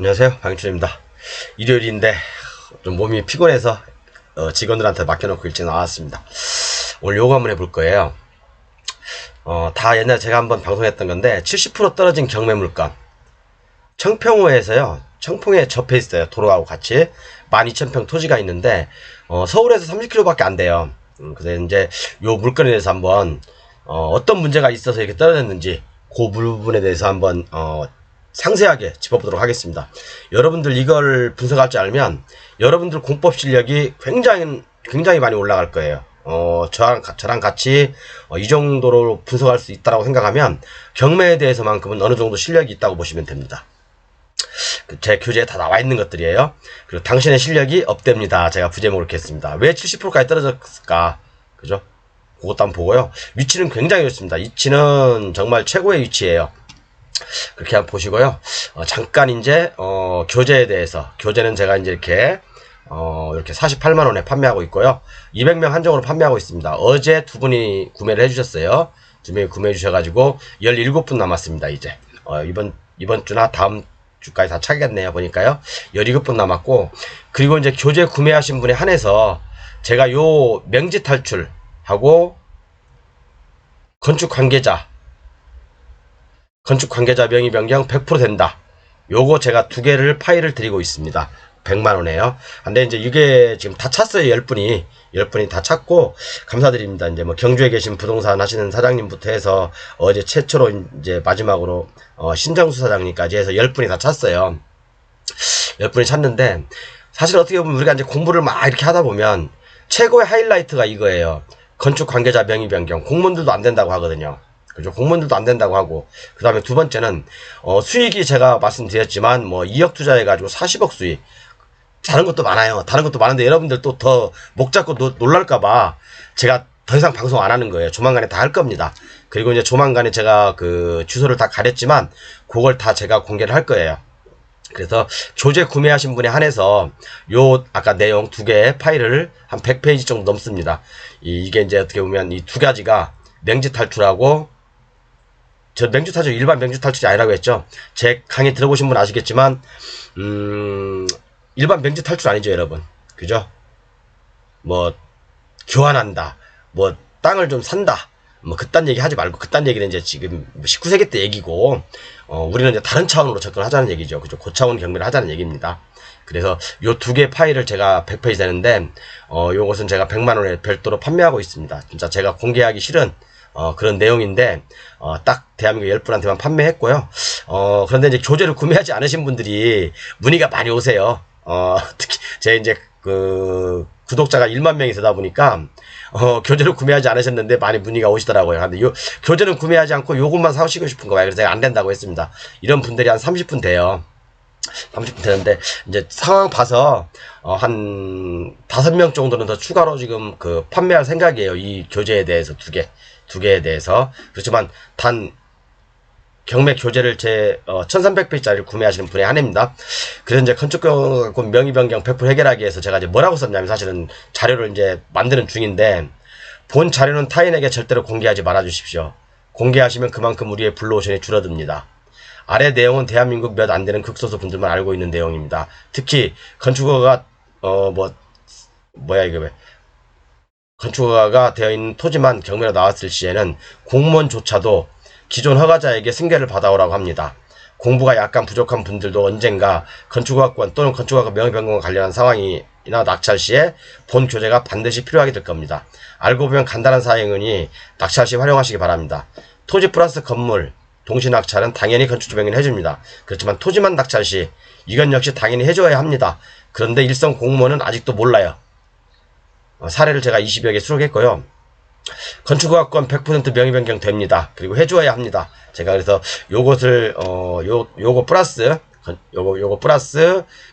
안녕하세요, 방출입니다. 일요일인데 좀 몸이 피곤해서 직원들한테 맡겨놓고 일찍 나왔습니다. 오늘 요거 한번 해볼 거예요. 다 옛날에 제가 한번 방송했던 건데 70% 떨어진 경매 물건 청평호에서요. 청평에 접해 있어요. 도로하고 같이 12,000평 토지가 있는데 서울에서 30km밖에 안 돼요. 그래서 이제 요 물건에 대해서 한번 어떤 문제가 있어서 이렇게 떨어졌는지 그 부분에 대해서 한번 상세하게 짚어보도록 하겠습니다. 여러분들 이걸 분석할 줄 알면 여러분들 공법 실력이 굉장히 많이 올라갈 거예요. 저랑 같이 이 정도로 분석할 수 있다고 생각하면 경매에 대해서만큼은 어느 정도 실력이 있다고 보시면 됩니다. 제 교재에 다 나와 있는 것들이에요. 그리고 당신의 실력이 업됩니다. 제가 부제목을 이렇게 했습니다. 왜 70%까지 떨어졌을까? 그죠? 그것도 한번 보고요. 위치는 굉장히 좋습니다. 위치는 정말 최고의 위치예요. 그렇게 한번 보시고요. 잠깐 이제 교재에 대해서, 교재는 제가 이제 이렇게 48만원에 판매하고 있고요. 200명 한정으로 판매하고 있습니다. 어제 두 분이 구매를 해주셨어요. 두 명이 구매해 주셔가지고 17분 남았습니다. 이제 이번 주나 다음 주까지 다 차겠네요. 보니까요. 17분 남았고, 그리고 이제 교재 구매하신 분에 한해서 제가 요 명지 탈출하고 건축 관계자 명의 변경 100% 된다. 요거 제가 두 개를 파일을 드리고 있습니다. 100만원에요. 근데 이제 이게 지금 다 찼어요. 10분이 다 찼고, 감사드립니다. 이제 뭐 경주에 계신 부동산 하시는 사장님부터 해서 어제 최초로 이제 마지막으로 신정수 사장님까지 해서 10분이 다 찼어요. 10분이 찼는데, 사실 어떻게 보면 우리가 이제 공부를 막 이렇게 하다 보면 최고의 하이라이트가 이거예요. 건축 관계자 명의 변경. 공무원들도 안 된다고 하거든요. 그죠? 공무원들도 안 된다고 하고, 그 다음에 두 번째는 수익이 제가 말씀드렸지만 뭐 2억 투자해가지고 40억 수익. 다른 것도 많아요. 다른 것도 많은데 여러분들 또 더 목 잡고 놀랄까봐 제가 더 이상 방송 안 하는 거예요. 조만간에 다 할 겁니다. 그리고 이제 조만간에 제가 그 주소를 다 가렸지만 그걸 다 제가 공개를 할 거예요. 그래서 교재 구매하신 분에 한해서 요 아까 내용 두 개의 파일을 한 100페이지 정도 넘습니다. 이게 이제 어떻게 보면 이 두 가지가 명지 탈출하고, 저 명지 탈출 일반 명지 탈출이 아니라고 했죠. 제 강의 들어보신 분 아시겠지만 일반 명지 탈출 아니죠, 여러분. 그죠? 뭐 교환한다, 뭐 땅을 좀 산다, 뭐 그딴 얘기 하지 말고, 그딴 얘기는 이제 지금 19세기 때 얘기고, 우리는 이제 다른 차원으로 접근하자는 얘기죠. 그죠? 고차원 경매를 하자는 얘기입니다. 그래서 요 두 개 파일을 제가 100페이지 되는데, 요것은 제가 100만원에 별도로 판매하고 있습니다. 진짜 제가 공개하기 싫은 그런 내용인데, 딱 대한민국 10분한테만 판매했고요. 그런데 이제 교재를 구매하지 않으신 분들이 문의가 많이 오세요. 특히 제 이제 그 구독자가 1만 명이 되다 보니까 교재를 구매하지 않으셨는데 많이 문의가 오시더라고요. 근데 요 교재는 구매하지 않고 요것만 사시고 싶은 거예요. 그래서 제가 안 된다고 했습니다. 이런 분들이 한 30분 돼요. 30분 되는데 이제 상황 봐서 한 5명 정도는 더 추가로 지금 그 판매할 생각이에요. 이 교재에 대해서 두 개에 대해서. 그렇지만 단 경매 교재를 제 1300페이지짜리를 구매하시는 분에 한해입니다. 그래서 이제 건축권 명의 변경 100% 해결하기 위해서 제가 이제 뭐라고 썼냐면, 사실은 자료를 이제 만드는 중인데, 본 자료는 타인에게 절대로 공개하지 말아 주십시오. 공개하시면 그만큼 우리의 블루오션이 줄어듭니다. 아래 내용은 대한민국 몇 안 되는 극소수 분들만 알고 있는 내용입니다. 특히 건축허가 건축허가가 되어 있는 토지만 경매로 나왔을 시에는 공무원조차도 기존 허가자에게 승계를 받아오라고 합니다. 공부가 약간 부족한 분들도 언젠가 건축허가권 또는 건축허가 명의변경과 관련한 상황이나 낙찰 시에 본 교재가 반드시 필요하게 될 겁니다. 알고 보면 간단한 사항이니 낙찰 시 활용하시기 바랍니다. 토지 플러스 건물 동시 낙찰은 당연히 건축주 명의는 해줍니다. 그렇지만 토지만 낙찰 시 이건 역시 당연히 해줘야 합니다. 그런데 일선 공무원은 아직도 몰라요. 사례를 제가 20여 개 수록했고요. 건축허가권 100% 명의 변경 됩니다. 그리고 해줘야 합니다. 제가 그래서 요것을 요거 플러스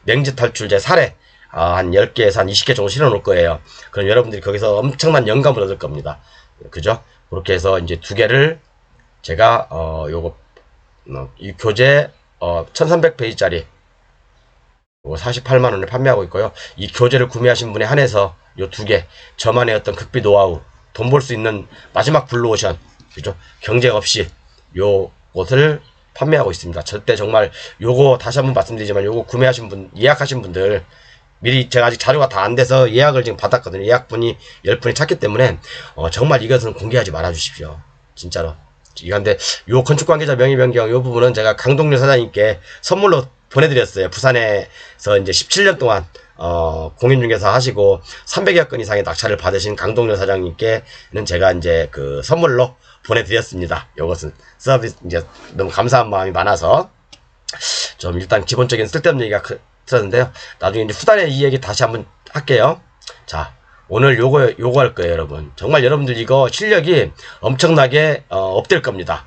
명지 탈출제 사례 한 10개에서 한 20개 정도 실어 놓을 거예요. 그럼 여러분들이 거기서 엄청난 영감을 얻을 겁니다. 그죠? 그렇게 해서 이제 두 개를 제가 이 교재 1300페이지짜리 48만원에 판매하고 있고요. 이 교재를 구매하신 분에 한해서 요 두 개, 저만의 어떤 극비 노하우, 돈 벌 수 있는 마지막 블루오션, 그죠? 경쟁 없이 요 것을 판매하고 있습니다. 절대 정말 요거 다시 한번 말씀드리지만 요거 구매하신 분, 예약하신 분들 미리 제가 아직 자료가 다 안 돼서 예약을 지금 받았거든요. 예약분이 10분이 찼기 때문에 정말 이것은 공개하지 말아 주십시오. 진짜로. 이건데 요 건축 관계자 명의 변경 요 부분은 제가 강동률 사장님께 선물로 보내드렸어요. 부산에서 이제 17년 동안 공인중개사 하시고 300여 건 이상의 낙찰을 받으신 강동률 사장님께는 제가 이제 그 선물로 보내드렸습니다. 요것은 서비스 이제 너무 감사한 마음이 많아서 좀 일단 기본적인 쓸데없는 얘기가 들었는데요. 나중에 이제 후단에 이 얘기 다시 한번 할게요. 자, 오늘 요거 할 거예요, 여러분. 정말 여러분들 이거 실력이 엄청나게 업될 겁니다.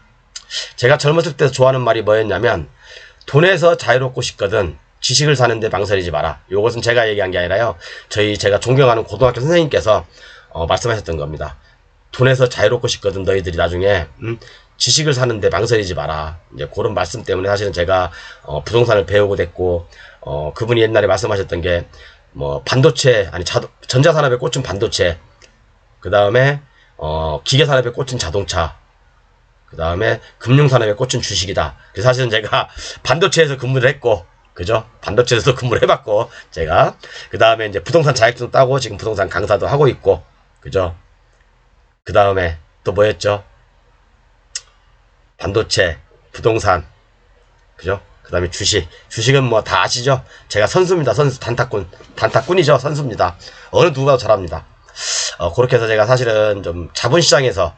제가 젊었을 때 좋아하는 말이 뭐였냐면 돈에서 자유롭고 싶거든 지식을 사는데 망설이지 마라. 요것은 제가 얘기한 게 아니라요. 제가 존경하는 고등학교 선생님께서 말씀하셨던 겁니다. 돈에서 자유롭고 싶거든 너희들이 나중에 지식을 사는데 망설이지 마라. 이제 그런 말씀 때문에 사실은 제가 부동산을 배우고 됐고 그분이 옛날에 말씀하셨던 게 뭐 반도체 아니 전자산업에 꽂힌 반도체, 그 다음에 기계산업에 꽂힌 자동차, 그 다음에 금융산업에 꽂힌 주식이다. 그래서 사실은 제가 반도체에서 근무를 했고, 그죠? 반도체에서도 근무를 해봤고, 제가 그 다음에 이제 부동산 자격증 따고 지금 부동산 강사도 하고 있고, 그죠? 그 다음에 또 뭐였죠? 반도체, 부동산, 그죠? 그 다음에 주식은 뭐 다 아시죠? 제가 선수입니다. 선수, 단타꾼이죠. 선수입니다. 어느 누구보다 잘합니다. 그렇게 해서 제가 사실은 좀 자본시장에서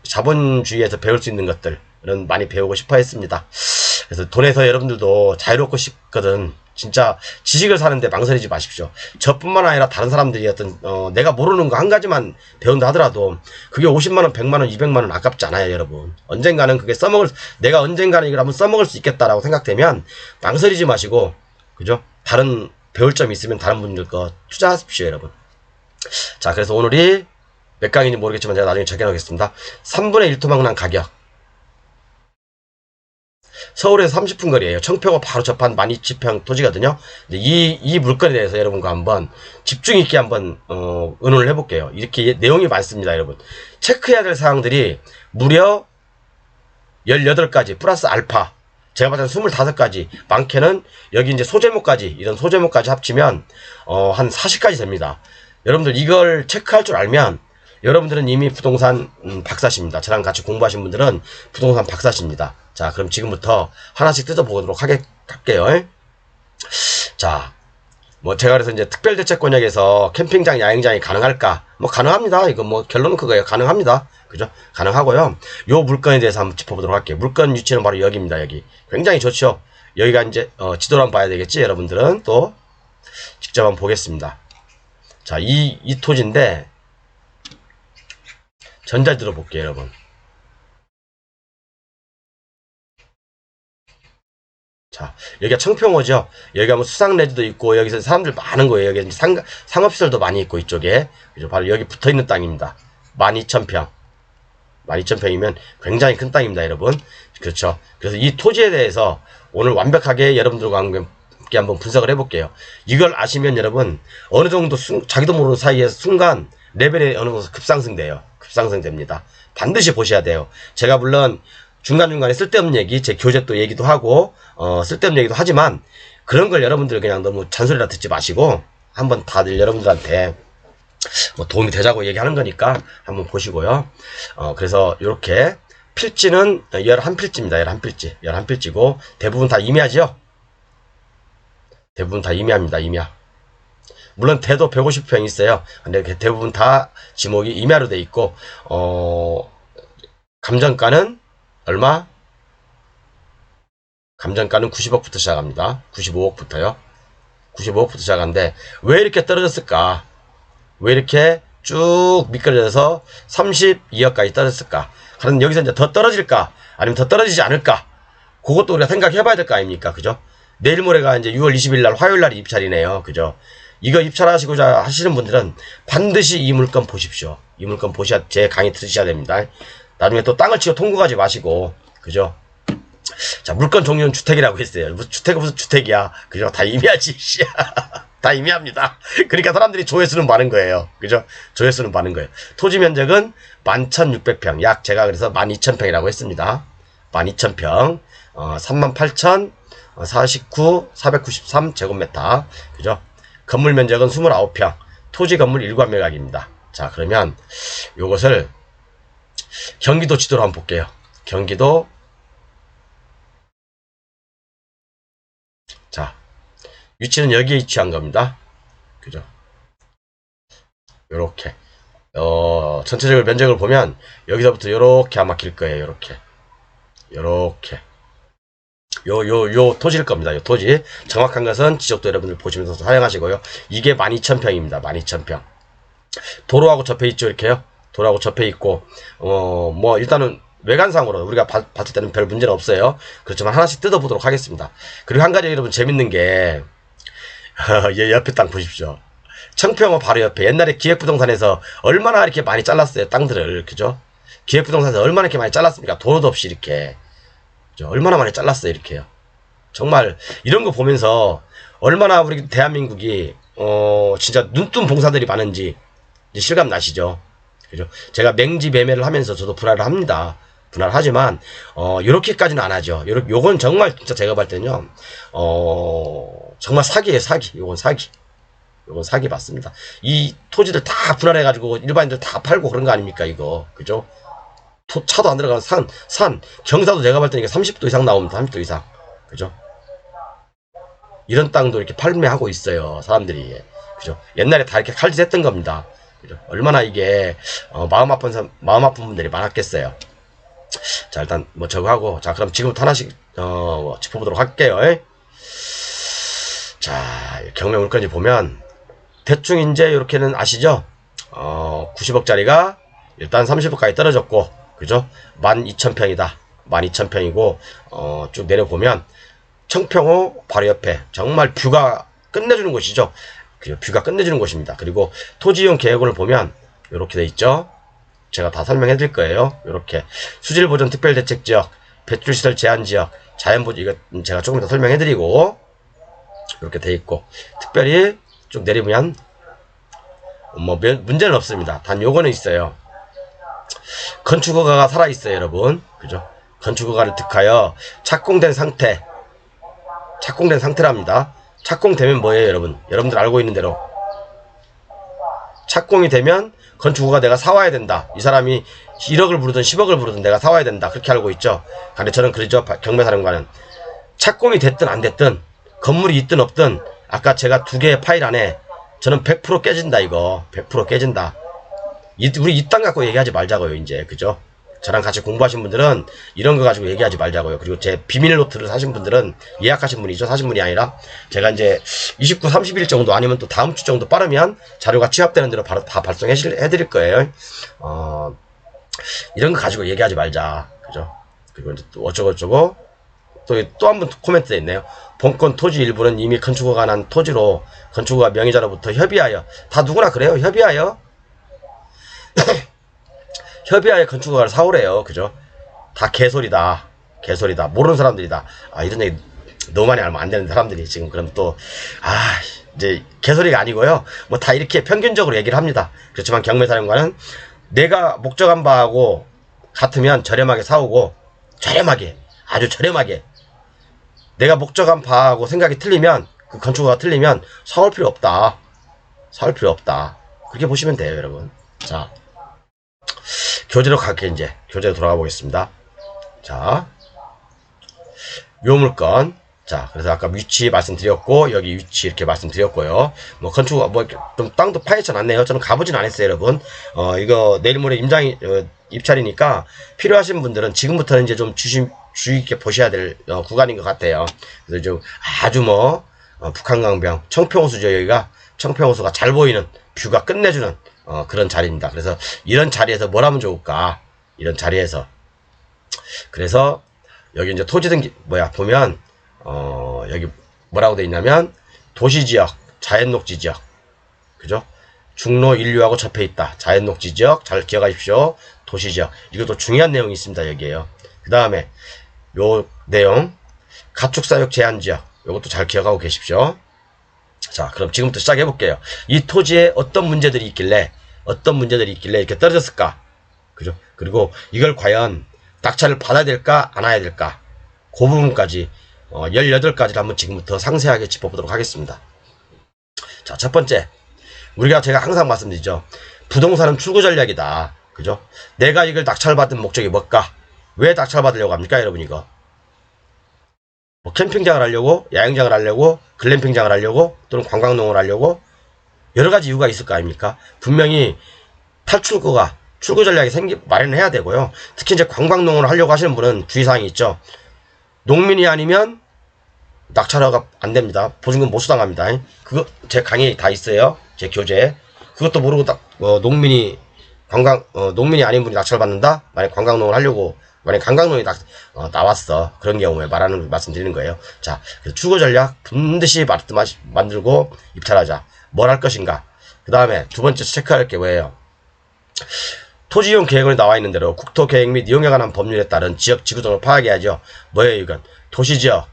자본주의에서 배울 수 있는 것들은 많이 배우고 싶어 했습니다. 그래서 돈에서 여러분들도 자유롭고 싶거든 진짜 지식을 사는데 망설이지 마십시오. 저뿐만 아니라 다른 사람들이 내가 모르는 거 한 가지만 배운다 하더라도 그게 50만원, 100만원, 200만원 아깝지 않아요, 여러분. 언젠가는 그게 내가 언젠가는 이걸 한번 써먹을 수 있겠다라고 생각되면 망설이지 마시고, 그죠? 다른 배울 점이 있으면 다른 분들 거 투자하십시오, 여러분. 자, 그래서 오늘이 몇 강인지 모르겠지만 제가 나중에 적어놓겠습니다. 3분의 1토막난 가격. 서울에서 30분 거리에요. 청평을 바로 접한 12,000평 토지거든요. 이 물건에 대해서 여러분과 한번 집중 있게 한번 의논을 해볼게요. 이렇게 내용이 많습니다, 여러분. 체크해야 될 사항들이 무려 18가지 플러스 알파. 제가 봤을 때 25가지. 많게는 여기 이제 소제목까지, 이런 소제목까지 합치면 한 40가지 됩니다. 여러분들 이걸 체크할 줄 알면 여러분들은 이미 부동산 박사십니다. 저랑 같이 공부하신 분들은 부동산 박사십니다. 자, 그럼 지금부터 하나씩 뜯어보도록 할게요. 자, 뭐 제가 그래서 이제 특별대책권역에서 캠핑장, 야영장이 가능할까? 뭐 가능합니다. 이거 뭐 결론은 그거예요. 가능합니다. 그죠? 가능하고요. 요 물건에 대해서 한번 짚어보도록 할게요. 물건 위치는 바로 여기입니다. 여기 굉장히 좋죠. 여기가 이제 지도를 한번 봐야 되겠지. 여러분들은 또 직접 한번 보겠습니다. 자, 이 토지인데 전자 들어볼게요, 여러분. 자, 여기가 청평호죠. 여기가 뭐 수상레지도 있고, 여기서 사람들 많은 거예요. 여기 상업시설도 많이 있고, 이쪽에. 그죠? 바로 여기 붙어 있는 땅입니다. 12,000평. 12,000평이면 굉장히 큰 땅입니다, 여러분. 그렇죠. 그래서 이 토지에 대해서 오늘 완벽하게 여러분들과 함께 한번 분석을 해볼게요. 이걸 아시면 여러분, 어느 정도 자기도 모르는 사이에 순간 레벨이 어느 정도 급상승돼요. 급상승됩니다. 반드시 보셔야 돼요. 제가 물론 중간중간에 쓸데없는 얘기, 제 교재 또 얘기도 하고, 쓸데없는 얘기도 하지만, 그런 걸 여러분들 그냥 너무 잔소리라 듣지 마시고, 한번 다들 여러분들한테 뭐 도움이 되자고 얘기하는 거니까 한번 보시고요. 그래서 이렇게 필지는 11필지입니다. 11필지. 11필지고, 대부분 다 임야죠? 대부분 다 임야입니다. 임야. 물론 대도 150평 있어요. 근데 대부분 다 지목이 임야로 돼 있고, 감정가는 얼마? 감정가는 90억부터 시작합니다. 95억부터요. 95억부터 시작하는데 왜 이렇게 떨어졌을까? 왜 이렇게 쭉 미끄러져서 32억까지 떨어졌을까? 그럼 여기서 이제 더 떨어질까? 아니면 더 떨어지지 않을까? 그것도 우리가 생각해 봐야 될 거 아닙니까? 그죠? 내일 모레가 이제 6월 20일 날 화요일 날 입찰이네요. 그죠? 이거 입찰하시고자 하시는 분들은 반드시 이 물건 보십시오. 이 물건 제 강의 들으셔야 됩니다. 나중에 또 땅을 치고 통곡하지 마시고, 그죠? 자, 물건 종류는 주택이라고 했어요. 주택은 무슨 주택이야. 그죠? 다 임야지, 다 임야입니다. 그러니까 사람들이 조회수는 많은 거예요. 그죠? 조회수는 많은 거예요. 토지 면적은 11,600평. 제가 그래서 12,000평이라고 했습니다. 12,000평. 38,049, 493 제곱미터. 그죠? 건물 면적은 29평. 토지 건물 일관매각입니다. 자, 그러면 요것을 경기도 지도로 한번 볼게요. 경기도. 자, 위치는 여기에 위치한 겁니다. 그죠? 요렇게. 전체적으로 면적을 보면 여기서부터 요렇게 아마 길 거예요. 요렇게. 요렇게. 요 토지일 겁니다. 요 토지. 정확한 것은 지적도 여러분들 보시면서 사용하시고요. 이게 12,000평입니다. 12,000평. 도로하고 접해 있죠. 이렇게요. 도로하고 접해 있고, 뭐, 일단은 외관상으로 우리가 봤을 때는 별 문제는 없어요. 그렇지만 하나씩 뜯어보도록 하겠습니다. 그리고 한 가지 여러분 재밌는 게, 옆에 땅 보십시오. 청평호 바로 옆에 옛날에 기획부동산에서 얼마나 이렇게 많이 잘랐어요. 땅들을. 그죠? 기획부동산에서 얼마나 이렇게 많이 잘랐습니까? 도로도 없이 이렇게. 그죠? 얼마나 많이 잘랐어요. 이렇게요. 정말 이런 거 보면서 얼마나 우리 대한민국이, 진짜 눈뜬 봉사들이 많은지 이제 실감 나시죠? 그죠? 제가 맹지 매매를 하면서 저도 분할을 합니다. 분할을 하지만, 요렇게까지는 안 하죠. 요건 정말 진짜 제가 볼 때는요, 정말 사기예요, 사기. 요건 사기. 요건 사기 맞습니다. 이 토지들 다 분할해가지고 일반인들 다 팔고 그런 거 아닙니까, 이거. 그죠? 차도 안 들어가는 산. 경사도 제가 볼 때는 30도 이상 나옵니다. 30도 이상. 그죠? 이런 땅도 이렇게 판매하고 있어요, 사람들이. 그죠? 옛날에 다 이렇게 칼질 했던 겁니다. 그죠? 얼마나 이게, 마음 아픈 분들이 많았겠어요. 자, 일단 뭐 저거 하고, 자, 그럼 지금부터 하나씩, 짚어보도록 할게요. 자, 경매 물건지 보면, 대충 이제 이렇게는 아시죠? 90억짜리가 일단 30억까지 떨어졌고, 그죠? 12,000평이다. 12,000평이고, 쭉 내려보면, 청평호 바로 옆에, 정말 뷰가 끝내주는 곳이죠. 그죠? 뷰가 끝내주는 곳입니다. 그리고 토지이용 계획원을 보면, 이렇게 돼 있죠? 제가 다 설명해 드릴 거예요. 이렇게. 수질보전 특별대책지역, 배출시설 제한지역, 자연보전, 이거 제가 조금 더 설명해 드리고, 이렇게 돼 있고, 특별히 쭉 내리면, 뭐, 문제는 없습니다. 단 요거는 있어요. 건축허가가 살아있어요, 여러분. 그죠? 건축허가를 득하여 착공된 상태랍니다. 착공되면 뭐예요, 여러분? 여러분들 알고 있는 대로. 착공이 되면 건축허가 내가 사와야 된다. 이 사람이 1억을 부르든 10억을 부르든 내가 사와야 된다. 그렇게 알고 있죠? 근데 저는 그러죠, 경매사령관은. 착공이 됐든 안 됐든, 건물이 있든 없든, 아까 제가 두 개의 파일 안에 저는 100% 깨진다, 이거. 100% 깨진다. 우리 이 땅 갖고 얘기하지 말자고요, 이제. 그죠? 저랑 같이 공부하신 분들은 이런 거 가지고 얘기하지 말자고요. 그리고 제 비밀 노트를 사신 분들은 예약하신 분이죠. 사신 분이 아니라 제가 이제 29, 30일 정도 아니면 또 다음 주 정도 빠르면 자료가 취합되는 대로 바로 다 발송해 드릴 거예요. 이런 거 가지고 얘기하지 말자. 그죠? 그리고 이제 또 어쩌고저쩌고 또 한 번 코멘트가 있네요. 본건 토지 일부는 이미 건축허가 난 토지로 건축허가 명의자로부터 협의하여, 다 누구나 그래요. 협의하여 협의하에 건축허가를 사오래요. 그죠? 다 개소리다. 개소리다. 모르는 사람들이다. 이런 얘기 너무 많이 알면 안 되는 사람들이 지금 그럼 또, 이제 개소리가 아니고요. 뭐 다 이렇게 평균적으로 얘기를 합니다. 그렇지만 경매사령관은 내가 목적한 바하고 같으면 저렴하게 사오고, 저렴하게, 아주 저렴하게. 내가 목적한 바하고 생각이 틀리면, 그 건축허가 틀리면 사올 필요 없다. 사올 필요 없다. 그렇게 보시면 돼요, 여러분. 자. 교재로 갈게요, 이제. 교재로 돌아가 보겠습니다. 자. 요 물건. 자, 그래서 아까 위치 말씀드렸고, 여기 위치 이렇게 말씀드렸고요. 뭐, 건축, 좀 땅도 파헤쳐 놨네요. 저는 가보진 않았어요, 여러분. 이거 내일 모레 입찰이니까 필요하신 분들은 지금부터는 이제 좀 주의 깊게 보셔야 될 구간인 것 같아요. 그래서 좀 아주 북한강병, 청평호수죠, 여기가. 청평호수가 잘 보이는, 뷰가 끝내주는, 그런 자리입니다. 그래서 이런 자리에서 뭘 하면 좋을까? 이런 자리에서. 그래서 여기 이제 토지 등기, 보면, 여기 뭐라고 돼 있냐면, 도시지역, 자연녹지지역. 그죠? 중로 인류하고 접해 있다. 자연녹지지역, 잘 기억하십시오. 도시지역. 이것도 중요한 내용이 있습니다, 여기에요. 그 다음에, 요 내용, 가축사육 제한지역. 요것도 잘 기억하고 계십시오. 자, 그럼 지금부터 시작해 볼게요. 이 토지에 어떤 문제들이 있길래 이렇게 떨어졌을까? 그죠? 그리고 이걸 과연 낙찰을 받아야 될까, 안 해야 될까? 그 부분까지 18가지를 한번 지금부터 상세하게 짚어보도록 하겠습니다. 자, 첫 번째, 제가 항상 말씀드리죠. 부동산은 출구 전략이다. 그죠? 내가 이걸 낙찰받은 목적이 뭘까? 왜 낙찰받으려고 합니까, 여러분? 이거 뭐 캠핑장을 하려고, 야영장을 하려고, 글램핑장을 하려고, 또는 관광농을 하려고 여러 가지 이유가 있을 거 아닙니까? 분명히 출구 전략이 마련해야 되고요. 특히 이제 관광농을 하려고 하시는 분은 주의사항이 있죠. 농민이 아니면 낙찰허가 안 됩니다. 보증금 못 수당합니다. 그거 제 강의에 다 있어요. 제 교재에. 그것도 모르고 농민이 아닌 분이 낙찰 받는다? 만약 관광농을 하려고, 만약 관광농이 나왔어. 그런 경우에 말씀드리는 거예요. 자, 출구 전략 반드시 만들고 입찰하자. 뭘 할 것인가? 그 다음에 두 번째 체크할 게 뭐예요? 토지이용 계획원에 나와 있는 대로 국토계획 및 이용에 관한 법률에 따른 지역 지구 등을 파악해야죠. 뭐예요, 이건? 도시지역,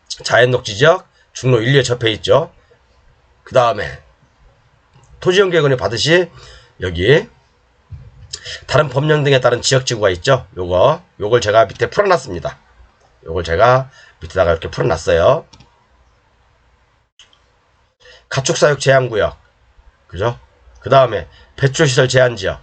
자연녹지지역, 중로 1, 2에 접해 있죠. 그 다음에 토지이용 계획원이 받으시 여기 다른 법령 등에 따른 지역 지구가 있죠. 요걸 제가 밑에 풀어놨습니다. 요걸 제가 밑에다가 이렇게 풀어놨어요. 가축사육 제한구역, 그죠? 그 다음에 배출시설 제한지역.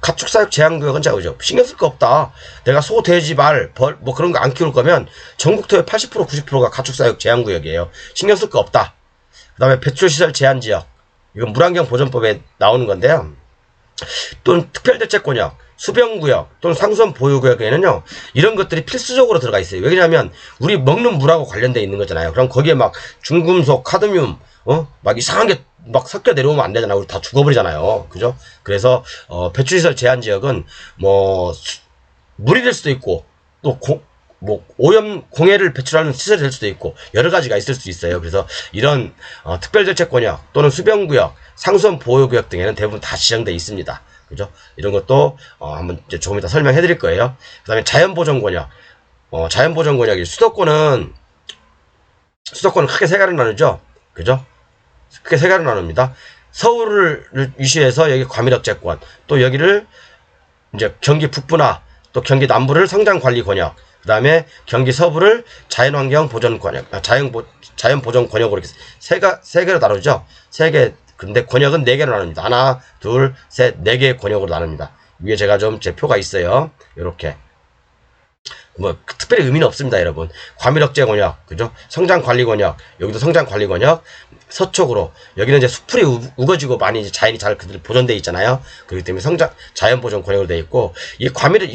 가축사육 제한구역은 제가 그죠? 신경 쓸 거 없다. 내가 소, 돼지, 말, 벌, 뭐 그런 거 안 키울 거면 전국토의 80%, 90%가 가축사육 제한구역이에요. 신경 쓸 거 없다. 그 다음에 배출시설 제한지역. 이건 물환경 보전법에 나오는 건데요. 또는 특별대책권역, 수변구역, 또는 상수원 보유구역에는요, 이런 것들이 필수적으로 들어가 있어요. 왜냐하면, 우리 먹는 물하고 관련되어 있는 거잖아요. 그럼 거기에 막 중금속, 카드뮴, 막 이상한 게 막 섞여 내려오면 안 되잖아요. 우리 다 죽어버리잖아요. 그죠? 그래서, 배출시설 제한지역은, 물이 될 수도 있고, 또 공해를 배출하는 시설이 될 수도 있고, 여러 가지가 있을 수 있어요. 그래서 이런, 특별대책권역, 또는 수변구역, 상수원 보호구역 등에는 대부분 다 지정되어 있습니다. 그죠? 이런 것도, 한번 이제 조금 이따 설명해 드릴 거예요. 그 다음에 자연보전권역. 자연보전권역이 수도권은 크게 세 가지로 나누죠? 그죠? 크게 세 가지로 나눕니다. 서울을 위시해서 여기 과밀억제권, 또 여기를 이제 경기 북부나 또 경기 남부를 성장관리권역, 그 다음에 경기 서부를 자연환경보전권역, 자연보전권역으로 이렇게 세 개로 나누죠? 근데 권역은 4개로 나눕니다. 하나, 둘, 셋, 4개의 권역으로 나눕니다. 위에 제가 제 표가 있어요. 요렇게. 특별히 의미는 없습니다, 여러분. 과밀억제 권역, 그죠? 성장관리권역, 여기도 성장관리권역, 서쪽으로, 여기는 이제 수풀이 우거지고 많이 이제 자연이 잘 그들 보존되어 있잖아요. 그렇기 때문에 자연보존 권역으로 되어 있고,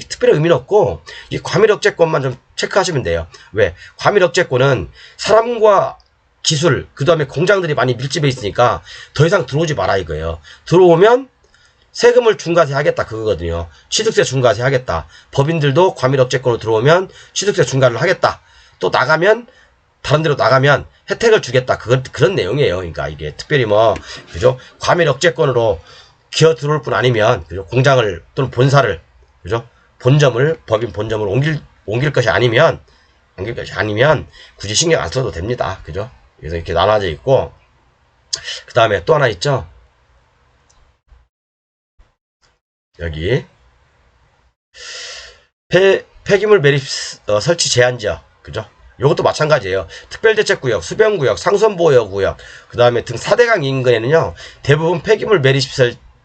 특별히 의미는 없고, 이 과밀억제권만 좀 체크하시면 돼요. 왜? 과밀억제권은 사람과 기술, 그 다음에 공장들이 많이 밀집해 있으니까 더 이상 들어오지 마라 이거예요. 들어오면 세금을 중과세 하겠다 그거거든요. 취득세 중과세 하겠다. 법인들도 과밀억제권으로 들어오면 취득세 중과를 하겠다. 또 다른 데로 나가면 혜택을 주겠다. 그런 내용이에요. 그러니까 이게 특별히 그죠? 과밀억제권으로 기어 들어올 뿐 아니면, 그죠? 공장을, 또는 본사를, 그죠? 법인 본점을 옮길 것이 아니면 굳이 신경 안 써도 됩니다. 그죠? 그래서 이렇게 나눠져 있고, 그 다음에 또 하나 있죠? 여기 폐기물 매립 설치 제한지역, 그죠? 요것도 마찬가지예요. 특별대책구역, 수변구역, 상수원보호구역, 그 다음에 등 4대강 인근에는요, 대부분 폐기물 매립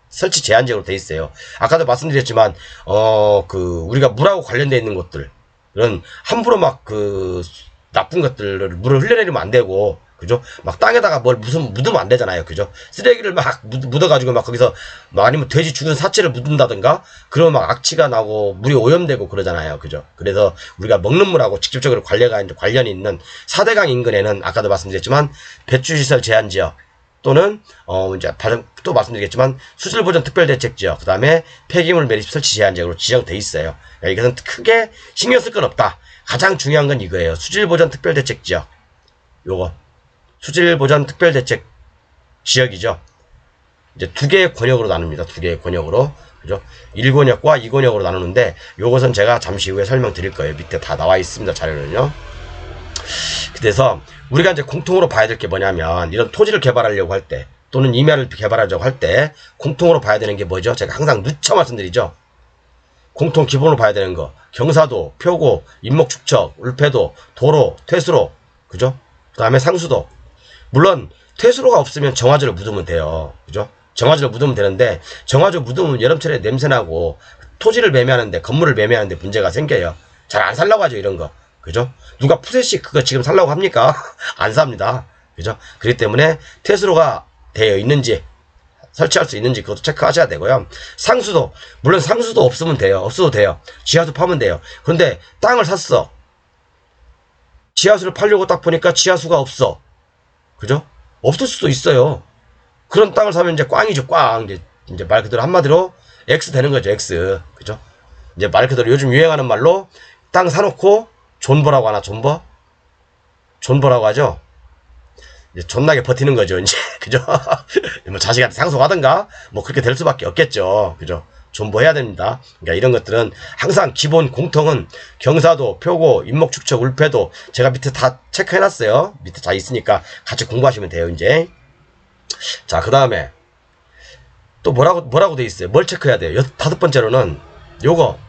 설치 제한지역으로 돼 있어요. 아까도 말씀드렸지만, 우리가 물하고 관련되어 있는 곳들, 이런 함부로 나쁜 것들을 물을 흘려내리면 안 되고, 그죠? 막 땅에다가 묻으면 안 되잖아요. 그죠? 쓰레기를 막 묻어가지고 거기서 아니면 돼지 죽은 사체를 묻는다든가, 그러면 악취가 나고 물이 오염되고 그러잖아요. 그죠? 그래서 우리가 먹는 물하고 직접적으로 관련이 있는 4대강 인근에는 아까도 말씀드렸지만, 배출시설 제한지역, 또는, 이제, 또 말씀드리겠지만, 수질보전 특별대책지역, 그 다음에 폐기물 매립 설치 제한지역으로 지정돼 있어요. 이것은 크게 신경 쓸 건 없다. 가장 중요한 건 이거예요. 수질보전 특별대책지역. 수질보전 특별대책 지역이죠. 이제 2개의 권역으로 나눕니다. 2개의 권역으로. 그죠? 1권역과 2권역으로 나누는데, 요것은 제가 잠시 후에 설명드릴 거예요. 밑에 다 나와 있습니다. 자료는요. 그래서, 우리가 이제 공통으로 봐야 될 게 뭐냐면, 이런 토지를 개발하려고 할 때, 또는 임야를 개발하려고 할 때, 공통으로 봐야 되는 게 뭐죠? 제가 항상 누차 말씀드리죠. 공통 기본으로 봐야 되는 거. 경사도, 표고, 인목축척, 울패도, 도로, 퇴수로. 그죠? 그 다음에 상수도. 물론 퇴수로가 없으면 정화조를 묻으면 돼요. 그죠? 정화조를 묻으면 되는데 정화조 묻으면 여름철에 냄새나고 토지를 매매하는데 건물을 매매하는데 문제가 생겨요. 잘 안 살라고 하죠 이런 거. 그죠? 누가 푸세식 그거 지금 살라고 합니까? 안 삽니다. 그죠? 그렇기 때문에 퇴수로가 되어 있는지 설치할 수 있는지 그것도 체크하셔야 되고요. 상수도 물론 상수도 없으면 돼요. 없어도 돼요. 지하수 파면 돼요. 그런데 땅을 샀어. 지하수를 팔려고 딱 보니까 지하수가 없어. 그죠? 없을 수도 있어요. 그런 땅을 사면 이제 꽝이죠, 꽝. 이제 말 그대로 한마디로 X 되는 거죠, X. 그죠? 이제 말 그대로 요즘 유행하는 말로 땅 사놓고 존버라고 하나, 존버? 존버라고 하죠? 이제 존나게 버티는 거죠, 이제. 그죠? 뭐 자식한테 상속하든가, 뭐 그렇게 될 수밖에 없겠죠. 그죠? 존버해야 됩니다. 그러니까 이런 것들은 항상 기본 공통은 경사도, 표고, 인목축척, 울패도 제가 밑에 다 체크해놨어요. 밑에 다 있으니까 같이 공부하시면 돼요, 이제. 자, 그 다음에 또 뭐라고 돼 있어요? 뭘 체크해야 돼요? 다섯 번째로는 요거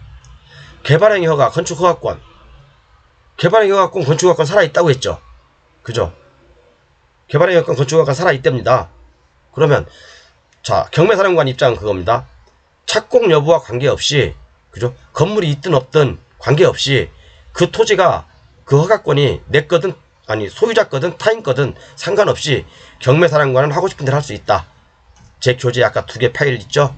개발행위 허가, 건축 허가권. 개발행위 허가권, 건축 허가권 살아있다고 했죠. 그죠? 개발행위 허가권, 건축 허가권 살아있답니다. 그러면 자, 경매사령관 입장은 그겁니다. 착공 여부와 관계없이, 그죠? 건물이 있든 없든 관계없이 그 토지가, 그 허가권이 내 거든 아니 소유자 거든 타인 거든 상관없이 경매사령관은 하고 싶은 대로 할 수 있다. 제 교재 아까 두 개 파일 있죠?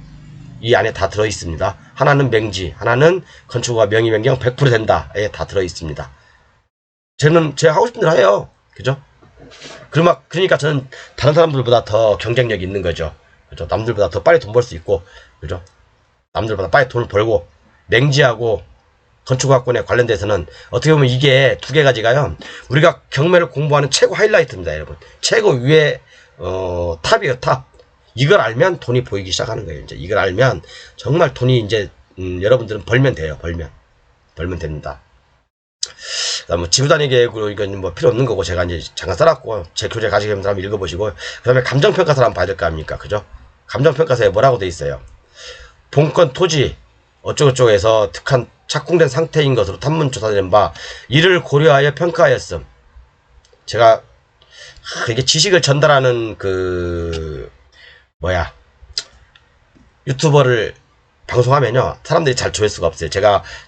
이 안에 다 들어있습니다. 하나는 맹지, 하나는 건축허가 명의 변경 100% 된다에 다 들어있습니다. 제가 하고 싶은 대로 해요. 그죠? 그러니까 저는 다른 사람들보다 더 경쟁력이 있는 거죠. 그죠? 남들보다 더 빨리 돈 벌 수 있고, 그죠? 남들보다 빨리 돈을 벌고, 맹지하고 건축학권에 관련돼서는 어떻게 보면 이게 두 개 가지가요, 우리가 경매를 공부하는 최고 하이라이트입니다, 여러분. 최고 위에 탑이에요, 탑. 이걸 알면 돈이 보이기 시작하는 거예요. 이제 이걸 알면 정말 돈이 이제 여러분들은 벌면 돼요. 벌면 됩니다. 뭐 지구단위 계획으로 이건 뭐 필요 없는 거고, 제가 이제 잠깐 써놨고 제 교재 가지고 있는 사람 읽어보시고, 그 다음에 감정평가서를 한번 봐야 될 거 아닙니까? 그죠? 감정평가서에 뭐라고 돼 있어요? 본건 토지 어쩌고저쩌고에서 득한 착공된 상태인 것으로 탐문 조사된 바 이를 고려하여 평가하였음. 제가 이게 지식을 전달하는 유튜버를 방송하면요, 사람들이 잘 조회수가 없어요.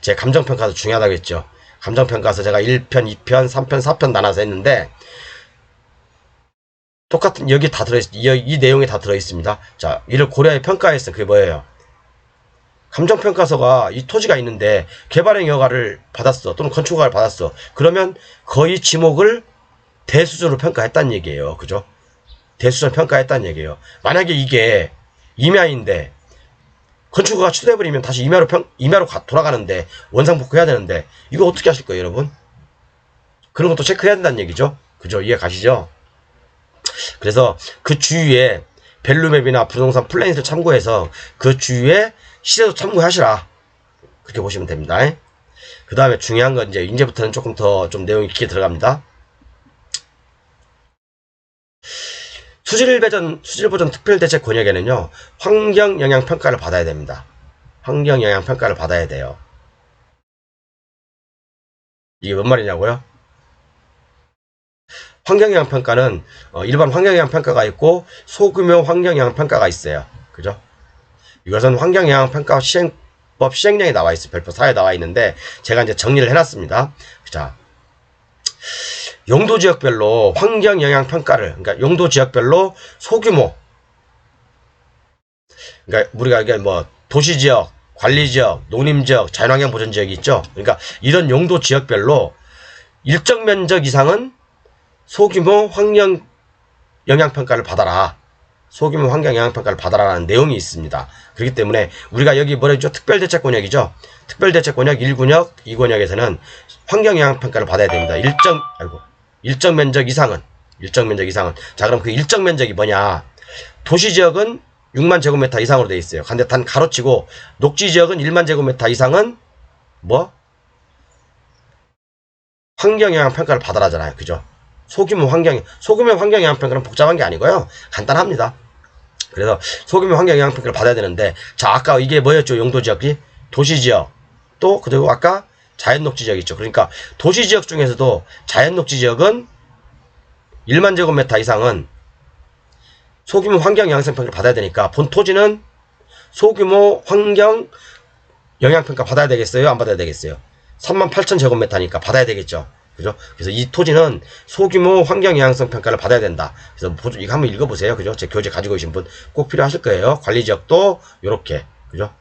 제 감정평가서 중요하다고 했죠. 감정평가서 제가 1편, 2편, 3편, 4편 나눠서 했는데, 똑같은, 여기 다 이 내용이 다 들어있습니다. 자, 이를 고려하여 평가했어. 그게 뭐예요? 감정평가서가 이 토지가 있는데 개발행위 허가를 받았어. 또는 건축 허가를 받았어. 그러면 거의 지목을 대수조로 평가했다는 얘기예요. 그죠? 대수조로 평가했다는 얘기예요. 만약에 이게 임야인데 건축 허가가 취소해버리면 다시 임야로 돌아가는데 원상복구해야 되는데 이거 어떻게 하실 거예요, 여러분? 그런 것도 체크해야 된다는 얘기죠. 그죠? 이해 가시죠? 그래서 그 주위에 밸류맵이나 부동산 플래닛을 참고해서 그 주위에 시세도 참고하시라. 그렇게 보시면 됩니다. 그 다음에 중요한 건 이제부터는 조금 더 좀 내용이 깊게 들어갑니다. 수질보전 특별대책 권역에는요, 환경영향평가를 받아야 됩니다. 환경영향평가를 받아야 돼요. 이게 뭔 말이냐고요? 환경영향평가는 일반 환경영향평가가 있고 소규모 환경영향평가가 있어요. 그죠? 이것은 환경영향평가 시행법 시행령에 나와 있어요. 별표 4에 나와 있는데 제가 이제 정리를 해놨습니다. 자, 용도지역별로 환경영향평가를, 그러니까 용도지역별로 소규모, 그러니까 우리가 이게 뭐 도시지역, 관리지역, 농림지역, 자연환경보전지역이 있죠. 그러니까 이런 용도지역별로 일정 면적 이상은 소규모 환경영향평가를 받아라. 소규모 환경영향평가를 받아라라는 내용이 있습니다. 그렇기 때문에 우리가 여기 뭐랬죠? 특별대책권역이죠. 특별대책권역 1군역, 2군역에서는 환경영향평가를 받아야 됩니다. 일정 면적 이상은. 자, 그럼 그 일정 면적이 뭐냐? 도시지역은 6만 제곱미터 이상으로 되어 있어요. 근데 단 가로치고 녹지지역은 1만 제곱미터 이상은 뭐? 환경영향평가를 받아라잖아요. 그죠? 소규모 환경영향평가는 복잡한 게 아니고요. 간단합니다. 그래서 소규모 환경영향평가를 받아야 되는데, 자, 아까 이게 뭐였죠? 용도지역이? 도시지역, 또 그리고 아까 자연녹지지역 있죠. 그러니까 도시지역 중에서도 자연녹지지역은 1만 제곱미터 이상은 소규모 환경 영향성평가를 받아야 되니까 본 토지는 소규모 환경 영향평가 받아야 되겠어요? 안 받아야 되겠어요? 38,000 제곱미터니까 받아야 되겠죠. 그죠? 그래서 이 토지는 소규모 환경 영향성 평가를 받아야 된다. 그래서 이거 한번 읽어보세요. 그죠? 제 교재 가지고 계신 분 꼭 필요하실 거예요. 관리지역도 요렇게. 그죠?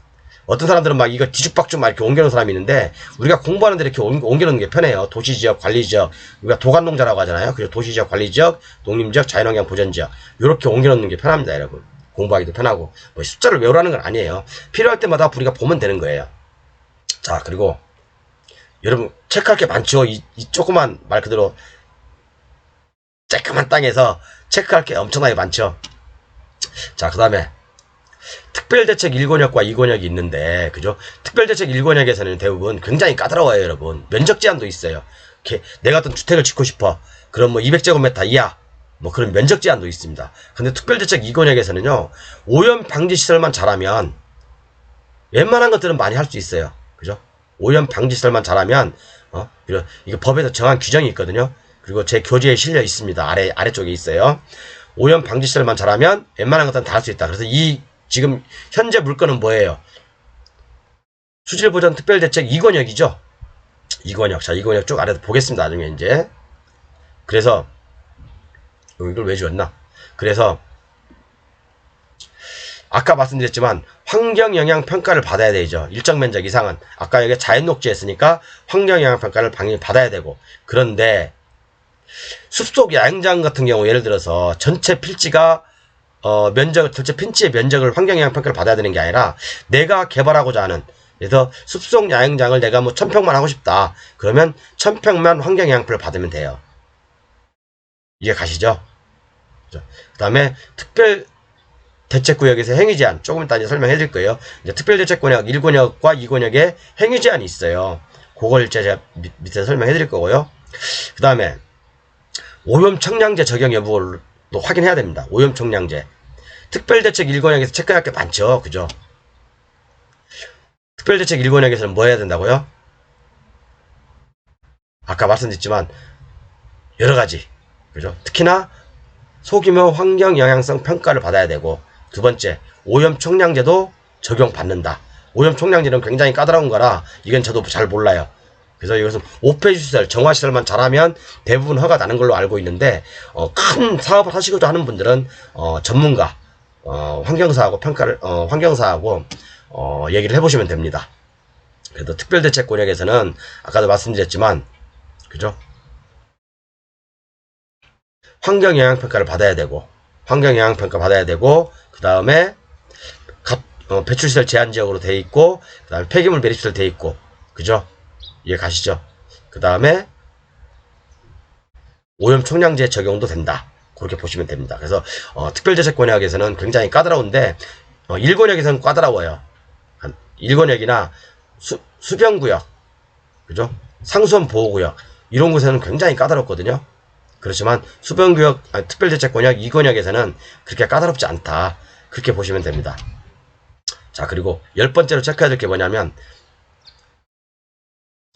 어떤 사람들은 막 이거 뒤죽박죽 막 이렇게 옮겨놓은 사람이 있는데, 우리가 공부하는데 이렇게 옮겨놓는 게 편해요. 도시지역, 관리지역, 우리가 도간농자라고 하잖아요. 그래서 도시지역, 관리지역, 농림지역, 자연환경 보전지역, 이렇게 옮겨놓는 게 편합니다, 여러분. 공부하기도 편하고. 뭐 숫자를 외우라는 건 아니에요. 필요할 때마다 우리가 보면 되는 거예요. 자, 그리고 여러분 체크할 게 많죠. 이 조그만, 말 그대로 쬐끄만 땅에서 체크할 게 엄청나게 많죠. 자, 그 다음에 특별대책 1권역과 2권역이 있는데, 그죠? 특별대책 1권역에서는 대부분 굉장히 까다로워요, 여러분. 면적 제한도 있어요. 내가 어떤 주택을 짓고 싶어. 그럼 뭐 200제곱미터 이하, 뭐 그런 면적 제한도 있습니다. 근데 특별대책 2권역에서는요, 오염 방지 시설만 잘하면 웬만한 것들은 많이 할 수 있어요. 그죠? 오염 방지 시설만 잘하면, 이거 법에서 정한 규정이 있거든요. 그리고 제 교재에 실려 있습니다. 아래쪽에 있어요. 오염 방지 시설만 잘하면 웬만한 것들은 다 할 수 있다. 그래서 지금 현재 물건은 뭐예요? 수질보전 특별대책 2권역이죠. 2권역. 자, 2권역 쭉 아래서 보겠습니다. 나중에 이제. 그래서 이걸 왜 지웠나? 그래서 아까 말씀드렸지만 환경영향평가를 받아야 되죠. 일정 면적 이상은. 아까 여기 자연녹지 했으니까 환경영향평가를 당연히 받아야 되고. 그런데 숲속 야영장 같은 경우 예를 들어서 전체 필지가 전체 필지의 면적을 환경영향평가를 받아야 되는 게 아니라 내가 개발하고자 하는, 그래서 숲속 야영장을 내가 뭐 1000평만 하고 싶다. 그러면 1000평만 환경영향표를 받으면 돼요. 이해 가시죠? 그 다음에 특별대책구역에서 행위제한, 조금 이따 이제 설명해 드릴 거예요. 이제 특별대책구역 1권역과 2권역에 행위제한이 있어요. 그걸 이제 제가 밑에 설명해 드릴 거고요. 그 다음에 오염청량제 적용 여부를 또 확인해야 됩니다. 오염청량제. 특별대책 1권역에서 체크할 게 많죠. 그죠? 특별대책 1권역에서는 뭐 해야 된다고요? 아까 말씀드렸지만 여러 가지. 그죠? 특히나 소규모 환경 영향성 평가를 받아야 되고, 두 번째, 오염청량제도 적용받는다. 오염청량제는 굉장히 까다로운 거라 이건 저도 잘 몰라요. 그래서 이것은 오폐시설, 정화시설만 잘하면 대부분 허가 나는 걸로 알고 있는데, 큰 사업을 하시고자 하는 분들은 전문가, 환경사하고 환경사하고 얘기를 해보시면 됩니다. 그래도 특별대책권역에서는 아까도 말씀드렸지만, 그죠? 환경영향평가를 받아야 되고, 그 다음에 배출시설 제한지역으로 돼 있고, 그 다음에 폐기물 매립시설 돼 있고, 그죠? 이해 가시죠? 그 다음에 오염청량제 적용도 된다. 그렇게 보시면 됩니다. 그래서 특별대책권역에서는 굉장히 까다로운데, 1권역에서는 까다로워요. 1권역이나 수변구역, 그죠? 상수원보호구역, 이런 곳에서는 굉장히 까다롭거든요. 그렇지만 수변구역, 특별대책권역 2권역에서는 그렇게 까다롭지 않다. 그렇게 보시면 됩니다. 자, 그리고 10번째로 체크해야 될 게 뭐냐면,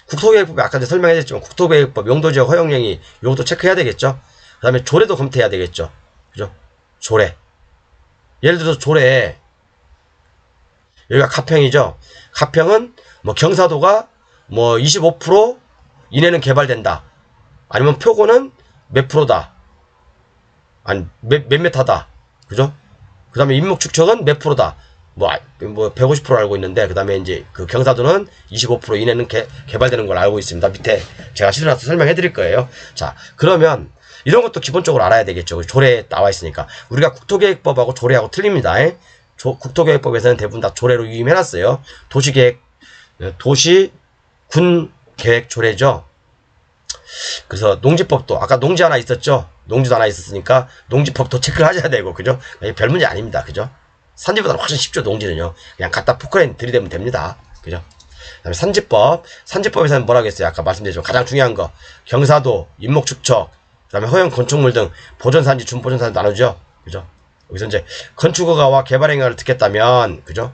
국토계획법에 아까 설명해드렸지만 국토계획법 용도지역 허용령이, 이것도 체크해야 되겠죠. 그 다음에 조례도 검토해야 되겠죠. 그죠? 조례. 예를 들어서 조례, 여기가 가평이죠. 가평은 뭐 경사도가 뭐 25% 이내는 개발된다. 아니면 표고는 몇 프로다. 아니 몇 메타다. 그죠? 그 다음에 인목축척은 몇 프로다. 뭐 150% 알고 있는데, 그 다음에 이제 그 경사도는 25% 이내는 개발되는 걸 알고 있습니다. 밑에 제가 실어놔서 설명해 드릴 거예요. 자, 그러면 이런 것도 기본적으로 알아야 되겠죠. 조례에 나와 있으니까. 우리가 국토계획법하고 조례하고 틀립니다. 국토계획법에서는 대부분 다 조례로 위임해놨어요. 도시군계획 조례죠. 그래서 농지법도, 아까 농지 하나 있었죠. 농지도 하나 있었으니까 농지법도 체크를 하셔야 되고, 그죠? 별 문제 아닙니다. 그죠? 산지보다는 훨씬 쉽죠. 농지는요. 그냥 갖다 포크레인 들이대면 됩니다. 그죠? 그 다음에 산지법에서는 뭐라고 했어요? 아까 말씀드렸지만 가장 중요한 거, 경사도, 인목축척, 그 다음에 허용 건축물 등 보존산지, 준보존산지 나누죠. 그죠? 여기서 이제 건축허가와 개발행위를 듣겠다면, 그죠?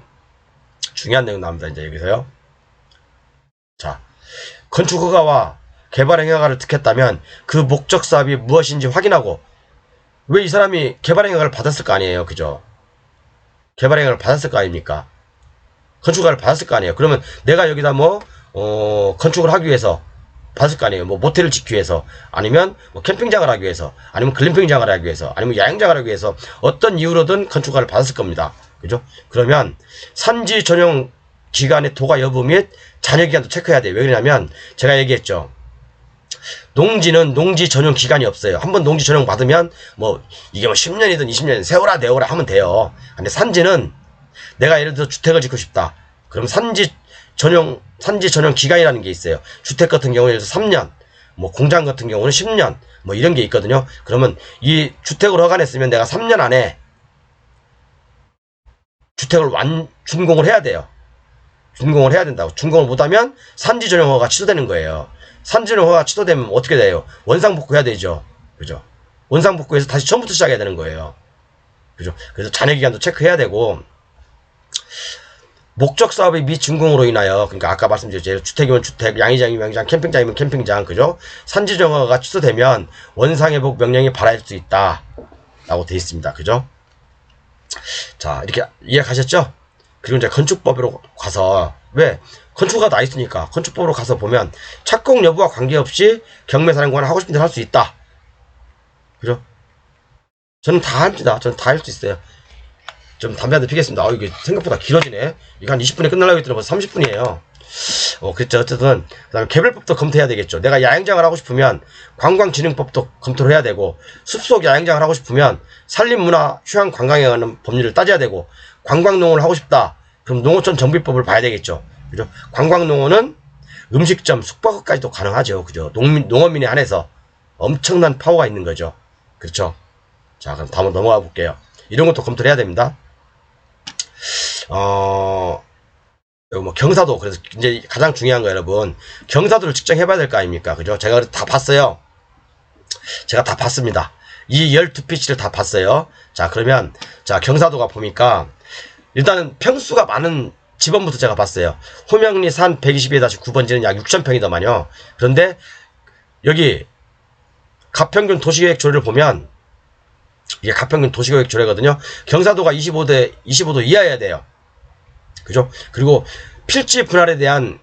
중요한 내용 나옵니다. 이제 여기서요. 자, 건축 허가와 개발 행위허가를 득했다면 그 목적 사업이 무엇인지 확인하고, 왜 이 사람이 개발 행위허가를 받았을 거 아니에요. 그죠? 개발 행위허가를 받았을 거 아닙니까? 건축 허가를 받았을 거 아니에요. 그러면 내가 여기다 뭐 건축을 하기 위해서 받을 거 아니에요. 뭐 모텔을 짓기 위해서, 아니면 뭐 캠핑장을 하기 위해서, 아니면 글램핑장을 하기 위해서, 아니면 야영장을 하기 위해서 어떤 이유로든 건축허가를 받았을 겁니다. 그죠? 그러면 산지 전용 기간의 도가 여부 및 잔여 기간도 체크해야 돼요. 왜 그러냐면 제가 얘기했죠. 농지는 농지 전용 기간이 없어요. 한번 농지 전용 받으면 뭐 이게 뭐 10년이든 20년이든 세워라 내워라 하면 돼요. 근데 산지는 내가 예를 들어 주택을 짓고 싶다. 그럼 산지 전용 기간이라는 게 있어요. 주택 같은 경우는 예를 들어 3년, 뭐 공장 같은 경우는 10년, 뭐 이런 게 있거든요. 그러면 이 주택을 허가냈으면 내가 3년 안에 주택을 준공을 해야 돼요. 준공을 해야 된다고. 준공을 못하면 산지 전용 허가가 취소되는 거예요. 산지 전용 허가가 취소되면 어떻게 돼요? 원상복구해야 되죠. 그죠? 원상복구해서 다시 처음부터 시작해야 되는 거예요. 그죠? 그래서 잔여 기간도 체크해야 되고, 목적 사업의 미준공으로 인하여, 그러니까 아까 말씀드렸죠. 주택이면 주택, 양의장이면 양의장, 캠핑장이면 캠핑장, 그죠? 산지 전용 허가가 취소되면 원상회복 명령이 발하할 수 있다. 라고 되어 있습니다. 그죠? 자, 이렇게 이해가셨죠? 그리고 이제 건축법으로 가서, 왜? 건축가 나 있으니까 건축법으로 가서 보면 착공 여부와 관계없이 경매사령관은 하고 싶은 대로 할 수 있다. 그죠? 저는 다 합니다. 저는 다 할 수 있어요. 좀 담배 한 대 피겠습니다. 이게 생각보다 길어지네. 이거 한 20분에 끝나려고 했더니 벌써 30분이에요. 그렇죠. 어쨌든, 그 다음에 개별법도 검토해야 되겠죠. 내가 야영장을 하고 싶으면 관광진흥법도 검토를 해야 되고, 숲속 야영장을 하고 싶으면 산림문화 휴양 관광에 관한 법률을 따져야 되고, 관광농원을 하고 싶다. 그럼 농어촌 정비법을 봐야 되겠죠. 그죠? 관광농원은 음식점, 숙박업까지도 가능하죠. 그죠? 농어민에 한해서 엄청난 파워가 있는 거죠. 그렇죠? 자, 그럼 다음 넘어가 볼게요. 이런 것도 검토를 해야 됩니다. 여기 뭐 경사도, 그래서 이제 가장 중요한 거 여러분, 경사도를 측정해봐야 될 거 아닙니까? 그죠? 제가 다 봤어요. 제가 다 봤습니다. 이 12피치를 다 봤어요. 자, 그러면 자, 경사도가 보니까 일단은 평수가 많은 지번부터 제가 봤어요. 호명리 산 122-9번지는 약 6,000평이더만요. 그런데 여기 가평균 도시계획 조례를 보면, 이게 가평균 도시계획 조례거든요. 경사도가 25도 이하여야 돼요. 그죠? 그리고 필지 분할에 대한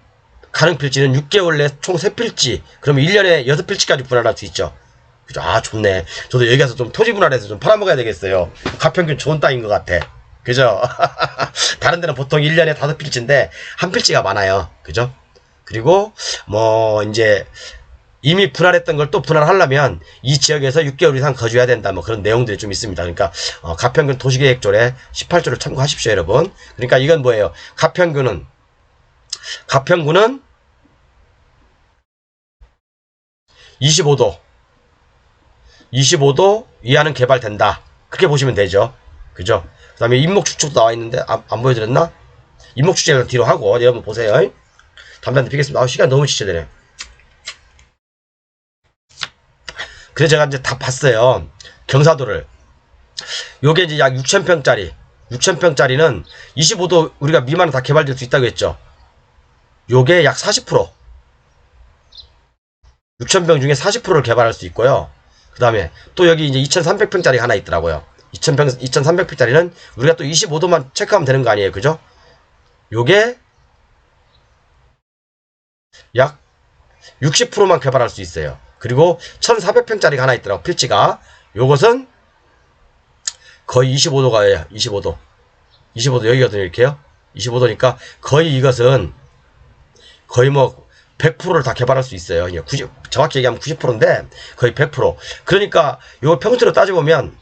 가능 필지는 6개월 내 총 3필지. 그러면 1년에 6필지까지 분할할 수 있죠. 그죠? 아, 좋네. 저도 여기 가서 좀 토지 분할해서 좀 팔아먹어야 되겠어요. 가평균 좋은 땅인 것 같아. 그죠? 다른 데는 보통 1년에 5필지인데 한 필지가 많아요. 그죠? 그리고 뭐 이제 이미 분할했던 걸 또 분할하려면 이 지역에서 6개월 이상 거주해야 된다. 뭐 그런 내용들이 좀 있습니다. 그러니까 가평균 도시계획조례 18조를 참고하십시오, 여러분. 그러니까 이건 뭐예요? 가평균은 25도 이하는 개발된다. 그렇게 보시면 되죠. 그죠? 그 다음에 인목축척도 나와 있는데 안 보여드렸나? 인목축척을 뒤로 하고 여러분 보세요. 담배 한 대 피겠습니다. 시간 너무 지체되네. 그래서 제가 이제 다 봤어요. 경사도를. 요게 이제 약 6,000평짜리는 25도 우리가 미만은 다 개발될 수 있다고 했죠. 요게 약 40%. 6,000평 중에 40%를 개발할 수 있고요. 그 다음에 또 여기 이제 2,300평짜리 하나 있더라고요. 2,300평짜리는 우리가 또 25도만 체크하면 되는 거 아니에요. 그죠? 요게 약 60%만 개발할 수 있어요. 그리고 1,400평짜리가 하나 있더라고, 필지가. 요것은 거의 25도가예요. 25도 여기거든요. 이렇게요. 25도니까 거의 이것은 거의 뭐 100%를 다 개발할 수 있어요. 90, 정확히 얘기하면 90%인데 거의 100%. 그러니까 요 평수로 따져보면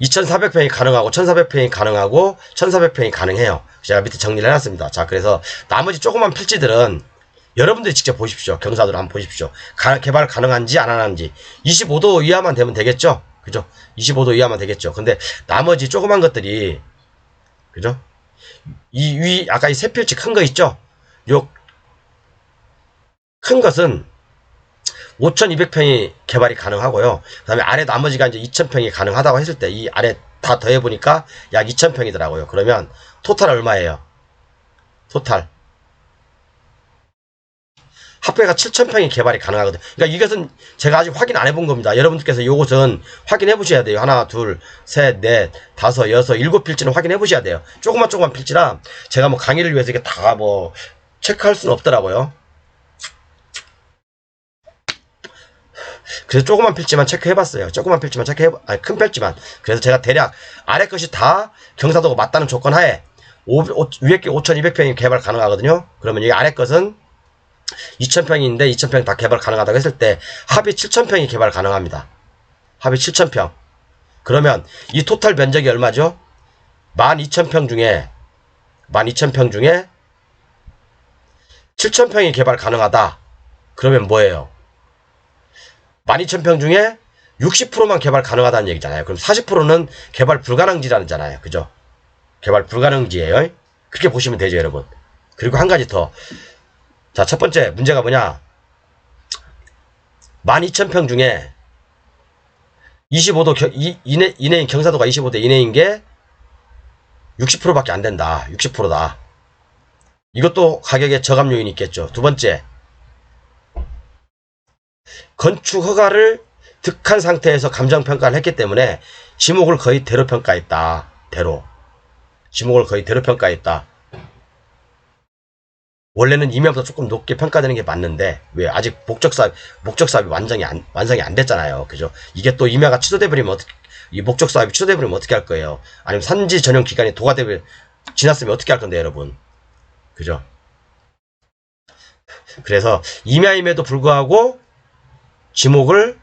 2,400평이 가능하고 1,400평이 가능하고 1,400평이 가능해요. 제가 밑에 정리를 해놨습니다. 자, 그래서 나머지 조그만 필지들은 여러분들이 직접 보십시오. 경사도를 한번 보십시오. 개발 가능한지 안 하는지. 25도 이하만 되면 되겠죠? 그죠? 25도 이하만 되겠죠? 근데 나머지 조그만 것들이, 그죠? 아까 이 세 필지 큰 거 있죠? 요 큰 것은 5,200평이 개발이 가능하고요. 그 다음에 아래 나머지가 이제 2,000평이 가능하다고 했을 때 이 아래 다 더해보니까 약 2,000평이더라고요. 그러면 토탈 얼마예요? 토탈. 합계가 7,000평이 개발이 가능하거든. 그러니까 이것은 제가 아직 확인 안 해본 겁니다. 여러분들께서 요것은 확인해 보셔야 돼요. 하나, 둘, 셋, 넷, 다섯, 여섯, 일곱 필지는 확인해 보셔야 돼요. 조그만 필지라 제가 뭐 강의를 위해서 이게 다 뭐 체크할 수는 없더라고요. 그래서 조그만 필지만 체크해봤어요. 조그만 필지만 아니 큰 필지만. 그래서 제가 대략 아래 것이 다 경사도가 맞다는 조건 하에 위에 게 5,200평이 개발 가능하거든요. 그러면 이 아래 것은 2,000평인데 2,000평 다 개발 가능하다고 했을 때 합이 7,000평이 개발 가능합니다. 합이 7,000평. 그러면 이 토탈 면적이 얼마죠? 12,000평 중에 7,000평이 개발 가능하다. 그러면 뭐예요? 12,000평 중에 60%만 개발 가능하다는 얘기잖아요. 그럼 40%는 개발 불가능지라는잖아요. 그죠? 개발 불가능지예요. 그렇게 보시면 되죠, 여러분. 그리고 한 가지 더. 자, 첫 번째 문제가 뭐냐? 12,000평 중에 25도 이내인 경사도가 25도 이내인 게 60%밖에 안 된다. 60%다. 이것도 가격에 저감 요인이 있겠죠. 두 번째, 건축 허가를 득한 상태에서 감정평가를 했기 때문에 지목을 거의 대로 평가했다. 지목을 거의 대로 평가했다. 원래는 임야보다 조금 높게 평가되는 게 맞는데 왜 아직 목적사업이 완성이 안 됐잖아요. 그죠? 이게 또 임야가 취소돼버리면 이 목적사업이 취소돼버리면 어떻게 할 거예요? 아니면 산지 전용 기간이 지났으면 어떻게 할 건데, 여러분? 그죠? 그래서 임야임에도 불구하고 지목을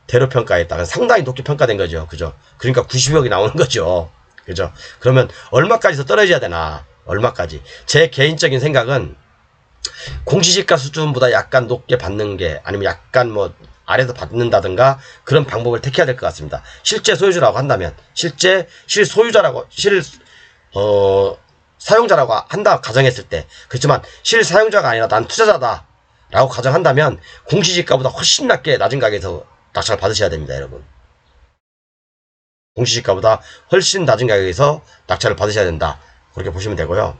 대로 평가했다. 상당히 높게 평가된 거죠. 그죠? 그러니까 90억이 나오는 거죠. 그죠? 그러면 얼마까지 더 떨어져야 되나? 얼마까지? 제 개인적인 생각은 공시지가 수준보다 약간 높게 받는 게 아니면 약간 뭐 아래서 받는다든가 그런 방법을 택해야 될 것 같습니다. 실제 소유주라고 한다면 사용자라고 한다 가정했을 때 그렇지만 실사용자가 아니라 난 투자자다 라고 가정한다면 공시지가보다 훨씬 낮은 가격에서 낙찰을 받으셔야 됩니다, 여러분. 공시지가보다 훨씬 낮은 가격에서 낙찰을 받으셔야 된다. 그렇게 보시면 되고요.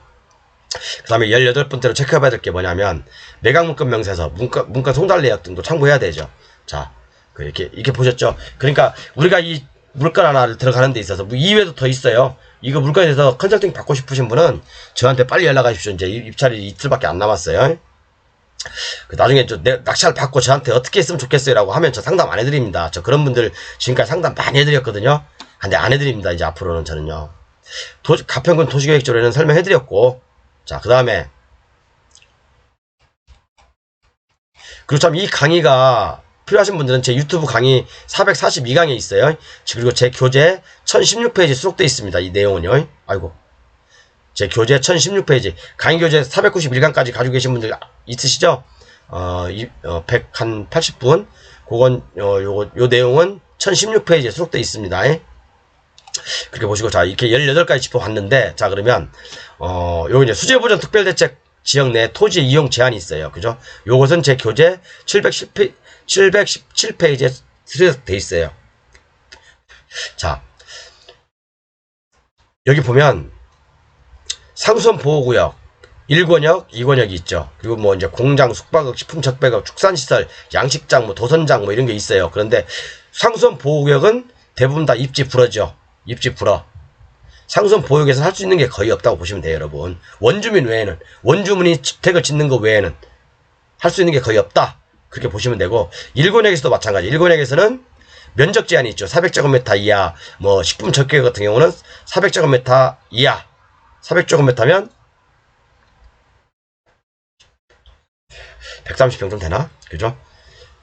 그 다음에 18번째로 체크해봐야 될 게 뭐냐면 매각문건 명세서, 문건 송달 내역 등도 참고해야 되죠. 자, 이렇게 보셨죠? 그러니까 우리가 이 물건 하나를 들어가는 데 있어서 뭐 이외에도 더 있어요. 이거 물건에 대해서 컨설팅 받고 싶으신 분은 저한테 빨리 연락하십시오. 이제 입찰이 이틀밖에 안 남았어요. 나중에 낙찰 받고 저한테 어떻게 했으면 좋겠어요 라고 하면 저 상담 안 해드립니다. 저 그런 분들 지금까지 상담 많이 해드렸거든요. 근데 안 해드립니다. 이제 앞으로는 저는요. 가평군 도시계획조례는 설명해드렸고, 자, 그 다음에, 그리고 참 이 강의가 필요하신 분들은 제 유튜브 강의 442강에 있어요. 그리고 제 교재 1016페이지 수록되어 있습니다. 이 내용은요. 아이고. 제 교재 1016페이지, 강의 교재 491강까지 가지고 계신 분들 있으시죠? 180분. 그건, 요 내용은 1016페이지에 수록되어 있습니다. 그렇게 보시고, 자, 이렇게 18가지 짚어봤는데, 자, 그러면, 요거 이제 수재보전 특별대책 지역 내 토지 이용 제한이 있어요. 그죠? 요것은 제 교재 717페이지에 수록되어 있어요. 자, 여기 보면, 상수원 보호구역, 1권역, 2권역이 있죠. 그리고 뭐 이제 공장, 숙박업, 식품 적배업, 축산시설, 양식장, 뭐 도선장 뭐 이런 게 있어요. 그런데 상수원 보호구역은 대부분 다 입지 불어죠. 입지 불어. 상수원 보호구역에서 할 수 있는 게 거의 없다고 보시면 돼요, 여러분. 원주민이 주택을 짓는 거 외에는 할 수 있는 게 거의 없다. 그렇게 보시면 되고, 1권역에서도 마찬가지. 1권역에서는 면적 제한이 있죠. 400제곱미터 이하, 뭐 식품 적배 같은 경우는 400제곱미터 이하. 400제곱미터면 130평 정도 되나? 그죠?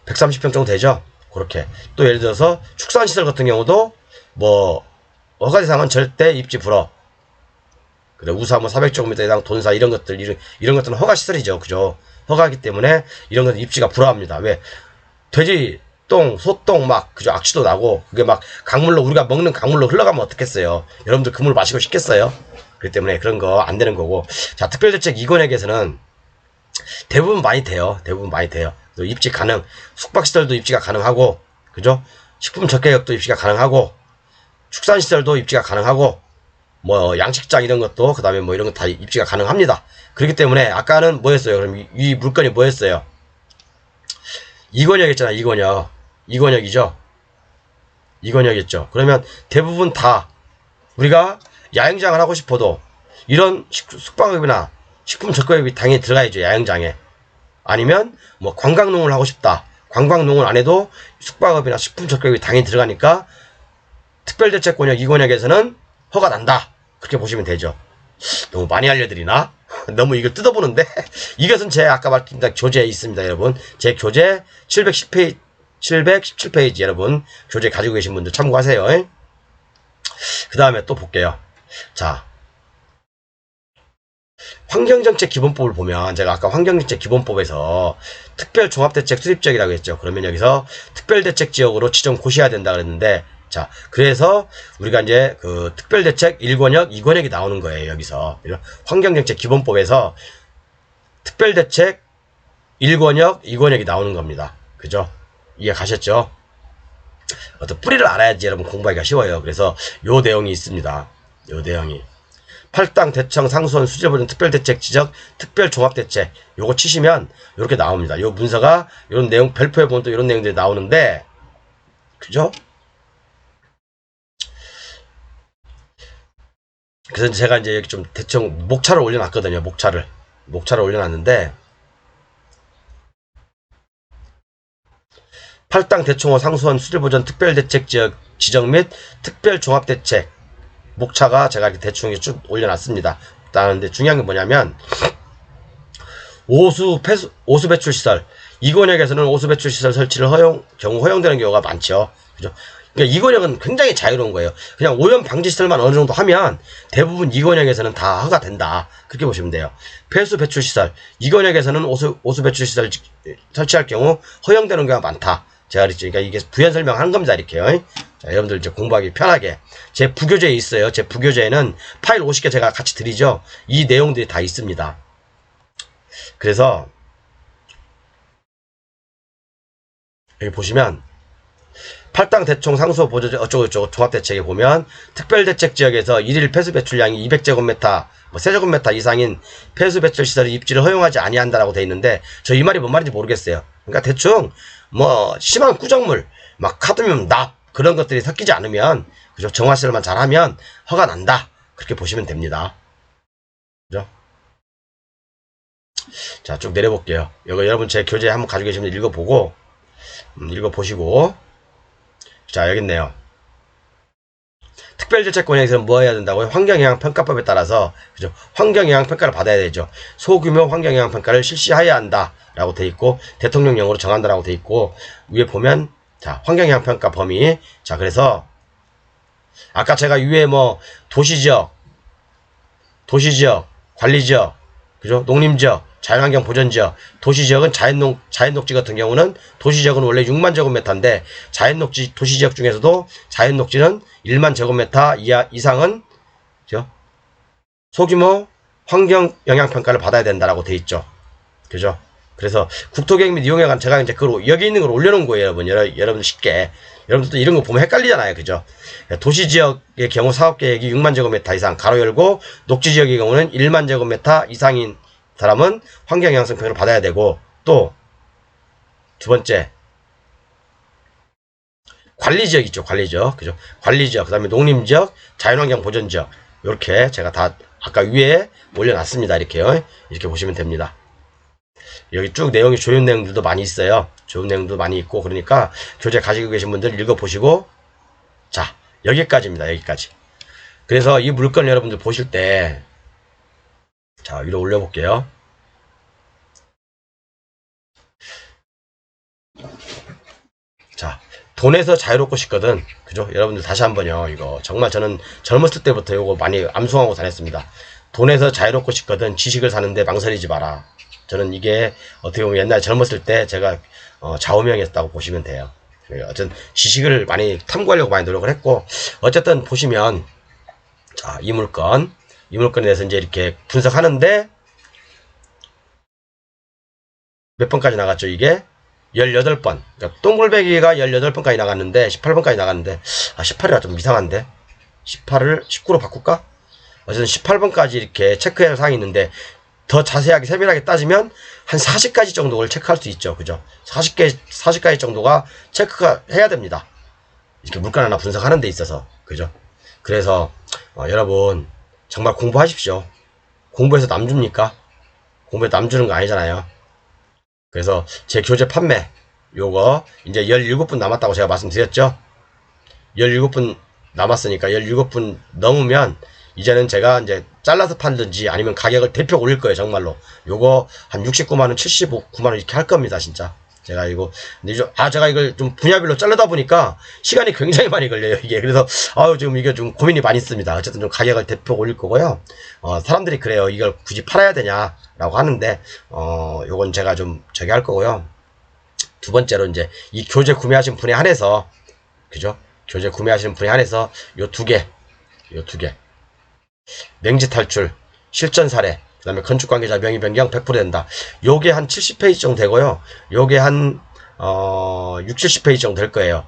130평 정도 되죠? 그렇게. 또 예를 들어서 축산시설 같은 경우도 뭐 허가 대상은 절대 입지 불어. 그래, 우사 뭐 400제곱미터 이상 돈사 이런 것들은 허가시설이죠. 그죠? 허가하기 때문에 이런 것은 입지가 불허합니다. 왜? 돼지, 똥, 소똥 막, 그죠? 악취도 나고, 그게 막 우리가 먹는 강물로 흘러가면 어떻겠어요? 여러분들 그 물 마시고 싶겠어요? 그렇기 때문에 그런 거 안 되는 거고. 자, 특별대책 2권역에서는 대부분 많이 돼요. 또 입지 가능. 숙박시설도 입지가 가능하고, 그죠? 식품 적개역도 입지가 가능하고, 축산시설도 입지가 가능하고, 뭐 양식장 이런 것도 그 다음에 뭐 이런 거 다 입지가 가능합니다. 그렇기 때문에 아까는 뭐였어요? 그럼 이 물건이 뭐였어요? 이권역 있잖아. 이권역이죠. 이권역이었죠. 그러면 대부분 다 우리가 야영장을 하고 싶어도 이런 숙박업이나 식품 접근업이 당연히 들어가야죠. 야영장에. 아니면 뭐 관광농을 하고 싶다. 관광농을 안 해도 숙박업이나 식품 접근업이 당연히 들어가니까 특별대책권역 이권역에서는 허가 난다. 그렇게 보시면 되죠. 너무 많이 알려드리나? 너무 이걸 뜯어보는데 이것은 제 아까 말씀드린 교재에 있습니다. 여러분 제 교재 710페이지 717페이지 여러분 교재 가지고 계신 분들 참고하세요. 그 다음에 또 볼게요. 자, 환경정책 기본법을 보면 제가 아까 환경정책 기본법에서 특별종합대책 수립지역이라고 했죠. 그러면 여기서 특별대책지역으로 지정 고시해야 된다 그랬는데 자, 그래서 우리가 이제 그 특별대책 1권역, 2권역이 나오는 거예요. 여기서 환경정책 기본법에서 특별대책 1권역, 2권역이 나오는 겁니다. 그죠? 이해 가셨죠? 어떤 뿌리를 알아야지 여러분 공부하기가 쉬워요. 그래서 요 내용이 있습니다. 요 내용이 팔당 대청 상수원 수질보전 특별대책 지적 특별종합대책 요거 치시면 요렇게 나옵니다. 요 문서가 요런 내용 별표에 보면 또 이런 내용들이 나오는데 그죠? 그래서 제가 이제 여기 좀 대충 목차를 올려놨거든요. 목차를 올려놨는데 팔당 대청호 상수원 수질보전 특별대책 지역 지정 및 특별종합대책 목차가 제가 이렇게 대충 쭉 올려놨습니다. 근데 중요한 게 뭐냐면 오수 배출 시설 이권역에서는 오수 배출 시설 설치를 허용되는 경우가 많죠. 그죠? 그러니까 이권역은 굉장히 자유로운 거예요. 그냥 오염 방지 시설만 어느 정도 하면 대부분 이권역에서는 다 허가된다. 그렇게 보시면 돼요. 폐수 배출 시설 이권역에서는 오수 배출 시설 설치할 경우 허용되는 경우가 많다. 제가 그랬죠. 그러니까 이게 부연 설명한 겁니다. 이렇게요. 자, 여러분들 이제 공부하기 편하게 제 부교재에 있어요. 제 부교재에는 파일 50개 제가 같이 드리죠. 이 내용들이 다 있습니다. 그래서 여기 보시면 팔당 대총 상수 보조 어쩌고저쩌고 종합대책에 보면 특별대책 지역에서 1일 폐수 배출량이 200제곱미터 뭐 세제곱미터 이상인 폐수 배출 시설의 입지를 허용하지 아니한다라고 돼 있는데 저 이 말이 뭔 말인지 모르겠어요. 그러니까 대충 뭐 심한 구정물 막 카드뮴 납 그런 것들이 섞이지 않으면 그죠? 정화시설만 잘하면 허가 난다. 그렇게 보시면 됩니다. 그죠? 자, 쭉 내려볼게요. 이거 여러분 제 교재 한번 가지고 계시면 읽어보고 읽어보시고 자, 여기 있네요. 특별대책권에서는 뭐 해야 된다고요? 환경영향평가법에 따라서 그죠? 환경영향평가를 받아야 되죠. 소규모 환경영향평가를 실시해야 한다 라고 돼 있고 대통령령으로 정한다라고 돼 있고 위에 보면 자, 환경영향평가 범위 자, 그래서 아까 제가 위에 뭐 도시지역 관리지역 그죠? 농림지역 자연환경 보전지역, 도시지역은 자연녹지 같은 경우는 도시지역은 원래 6만 제곱미터인데 자연녹지 도시지역 중에서도 자연녹지는 1만 제곱미터 이상은 그죠? 소규모 환경 영향 평가를 받아야 된다라고 돼 있죠. 그죠? 그래서 국토계획 및 이용에 관한 제가 이제 그걸 여기 있는 걸 올려놓은 거예요, 여러분. 여러분들 쉽게. 여러분들도 이런 거 보면 헷갈리잖아요, 그죠? 도시지역의 경우 사업계획이 6만 제곱미터 이상 가로 열고 녹지지역의 경우는 1만 제곱미터 이상인 사람은 환경영향성 평가를 받아야 되고 또 두 번째 관리지역 있죠. 관리지역 그죠? 관리지역 그 다음에 농림지역 자연환경 보전지역 이렇게 제가 다 아까 위에 올려놨습니다. 이렇게요. 이렇게 보시면 됩니다. 여기 쭉 내용이 좋은 내용들도 많이 있어요. 좋은 내용도 많이 있고 그러니까 교재 가지고 계신 분들 읽어보시고 자 여기까지입니다. 여기까지. 그래서 이 물건 여러분들 보실 때 자, 위로 올려볼게요. 자, 돈에서 자유롭고 싶거든. 그죠? 여러분들 다시 한번요. 이거 정말 저는 젊었을 때부터 이거 많이 암송하고 다녔습니다. 돈에서 자유롭고 싶거든. 지식을 사는데 망설이지 마라. 저는 이게 어떻게 보면 옛날 젊었을 때 제가 좌우명이었다고 보시면 돼요. 어쨌든 지식을 많이 탐구하려고 많이 노력을 했고 어쨌든 보시면 자, 이 물건에 대해서 이제 이렇게 분석하는데 몇 번까지 나갔죠, 이게? 18번. 그러니까 동글배기가 18번까지 나갔는데, 18번까지 나갔는데, 아, 18이라 좀 이상한데? 18을 19로 바꿀까? 어쨌든 18번까지 이렇게 체크해야 할 사항이 있는데 더 자세하게 세밀하게 따지면 한 40가지 정도를 체크할 수 있죠. 그죠? 40가지 정도가 체크가 해야 됩니다. 이렇게 물건 하나 분석하는 데 있어서. 그죠? 그래서 여러분 정말 공부하십시오. 공부해서 남 줍니까? 공부해서 남 주는 거 아니잖아요. 그래서 제 교재 판매 요거 이제 17분 남았다고 제가 말씀드렸죠. 17분 남았으니까 17분 넘으면 이제는 제가 이제 잘라서 팔든지 아니면 가격을 대폭 올릴 거예요. 정말로 요거 한 69만원 79만원 이렇게 할 겁니다. 진짜 제가 이거 근데 제가 이걸 좀 분야별로 자르다 보니까 시간이 굉장히 많이 걸려요. 이게 그래서 지금 이게 좀 고민이 많이 있습니다. 어쨌든 좀 가격을 대폭 올릴 거고요. 사람들이 그래요. 이걸 굳이 팔아야 되냐라고 하는데 요건 제가 좀 저기 할 거고요. 두 번째로 이제 이 교재 구매하신 분에 한해서 그죠? 교재 구매하시는 분에 한해서 요 두 개 맹지 탈출 실전 사례 그 다음에 건축 관계자 명의 변경 100% 된다. 요게 한 70페이지 정도 되고요. 요게 한 6, 70페이지 정도 될 거예요.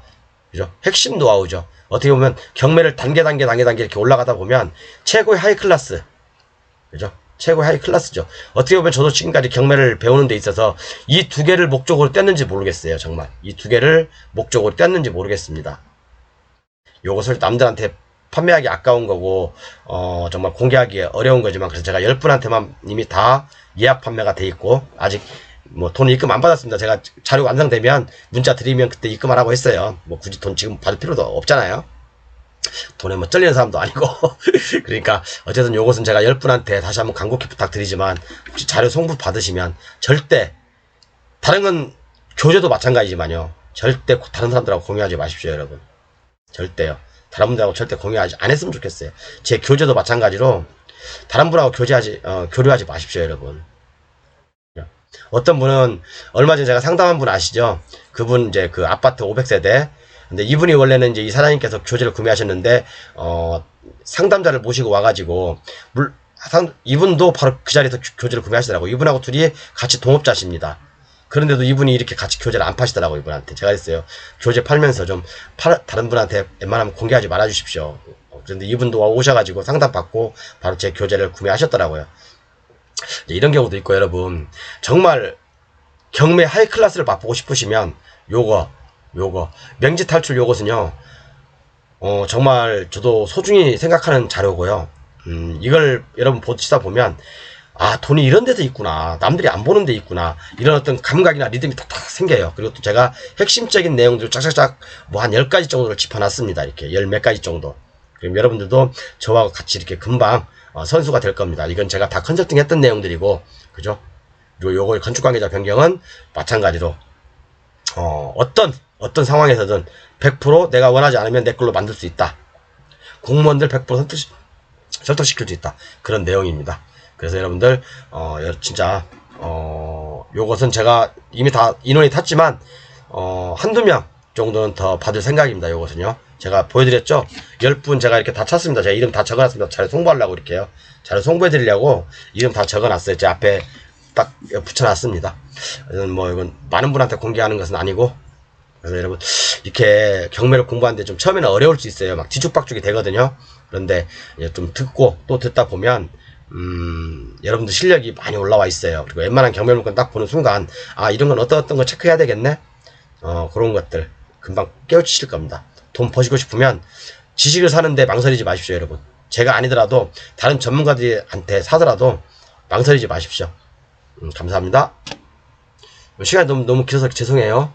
그죠? 핵심 노하우죠. 어떻게 보면 경매를 단계 이렇게 올라가다 보면 최고의 하이 클래스. 그죠? 최고의 하이 클래스죠. 어떻게 보면 저도 지금까지 경매를 배우는 데 있어서 이 두 개를 목적으로 뗐는지 모르겠어요. 정말. 이 두 개를 목적으로 뗐는지 모르겠습니다. 요것을 남들한테 판매하기 아까운 거고 정말 공개하기 어려운 거지만 그래서 제가 10분한테만 이미 다 예약 판매가 돼 있고 아직 뭐 돈 입금 안 받았습니다. 제가 자료 완성되면 문자 드리면 그때 입금하라고 했어요. 뭐 굳이 돈 지금 받을 필요도 없잖아요. 돈에 뭐 쩔리는 사람도 아니고 그러니까 어쨌든 요것은 제가 10분한테 다시 한번 간곡히 부탁드리지만 혹시 자료 송부 받으시면 절대 다른 건 교재도 마찬가지지만요. 절대 다른 사람들하고 공유하지 마십시오. 여러분. 절대요. 다른 분들하고 절대 공유하지 안 했으면 좋겠어요. 제 교재도 마찬가지로 다른 분하고 교류하지 마십시오. 여러분. 어떤 분은 얼마 전에 제가 상담한 분 아시죠? 그분 이제 그 아파트 500세대 근데 이분이 원래는 이제 이 사장님께서 교재를 구매하셨는데 상담자를 모시고 와가지고 이분도 바로 그 자리에서 교재를 구매하시더라고요. 이분하고 둘이 같이 동업자십니다. 그런데도 이분이 이렇게 같이 교재를 안 파시더라고요. 이분한테 제가 했어요. 교재 팔면서 좀 다른 분한테 웬만하면 공개하지 말아 주십시오. 그런데 이분도 오셔가지고 상담받고 바로 제 교재를 구매하셨더라고요. 이런 경우도 있고 여러분 정말 경매 하이 클래스를 맛보고 싶으시면 요거 맹지 탈출 요것은요 정말 저도 소중히 생각하는 자료고요. 이걸 여러분 보시다 보면 돈이 이런 데도 있구나. 남들이 안 보는 데 있구나. 이런 어떤 감각이나 리듬이 다 생겨요. 그리고 또 제가 핵심적인 내용들 쫙쫙쫙 뭐 한 10가지 정도를 짚어놨습니다. 이렇게 10몇 가지 정도. 그럼 여러분들도 저와 같이 이렇게 금방 선수가 될 겁니다. 이건 제가 다 컨설팅 했던 내용들이고, 그죠? 그리고 요거 건축관계자 변경은 마찬가지로, 어떤 상황에서든 100% 내가 원하지 않으면 내 걸로 만들 수 있다. 공무원들 100% 설득시킬 수 있다. 그런 내용입니다. 그래서 여러분들 진짜 요것은 제가 이미 다 인원이 탔지만 한두 명 정도는 더 받을 생각입니다. 요것은요. 제가 보여드렸죠. 10분 제가 이렇게 다 찼습니다. 제가 이름 다 적어놨습니다. 자료 송부하려고 이렇게요. 자료 송부해드리려고 이름 다 적어놨어요. 제 앞에 딱 붙여놨습니다. 뭐 이건 많은 분한테 공개하는 것은 아니고 그래서 여러분 이렇게 경매를 공부하는데 좀 처음에는 어려울 수 있어요. 막 뒤죽박죽이 되거든요. 그런데 좀 듣고 또 듣다 보면 여러분들 실력이 많이 올라와 있어요. 그리고 웬만한 경매 물건 딱 보는 순간 이런 건 어떤 거 체크해야 되겠네. 그런 것들 금방 깨우치실 겁니다. 돈 버시고 싶으면 지식을 사는데 망설이지 마십시오. 여러분. 제가 아니더라도 다른 전문가들한테 사더라도 망설이지 마십시오. 감사합니다. 시간이 너무 길어서 죄송해요.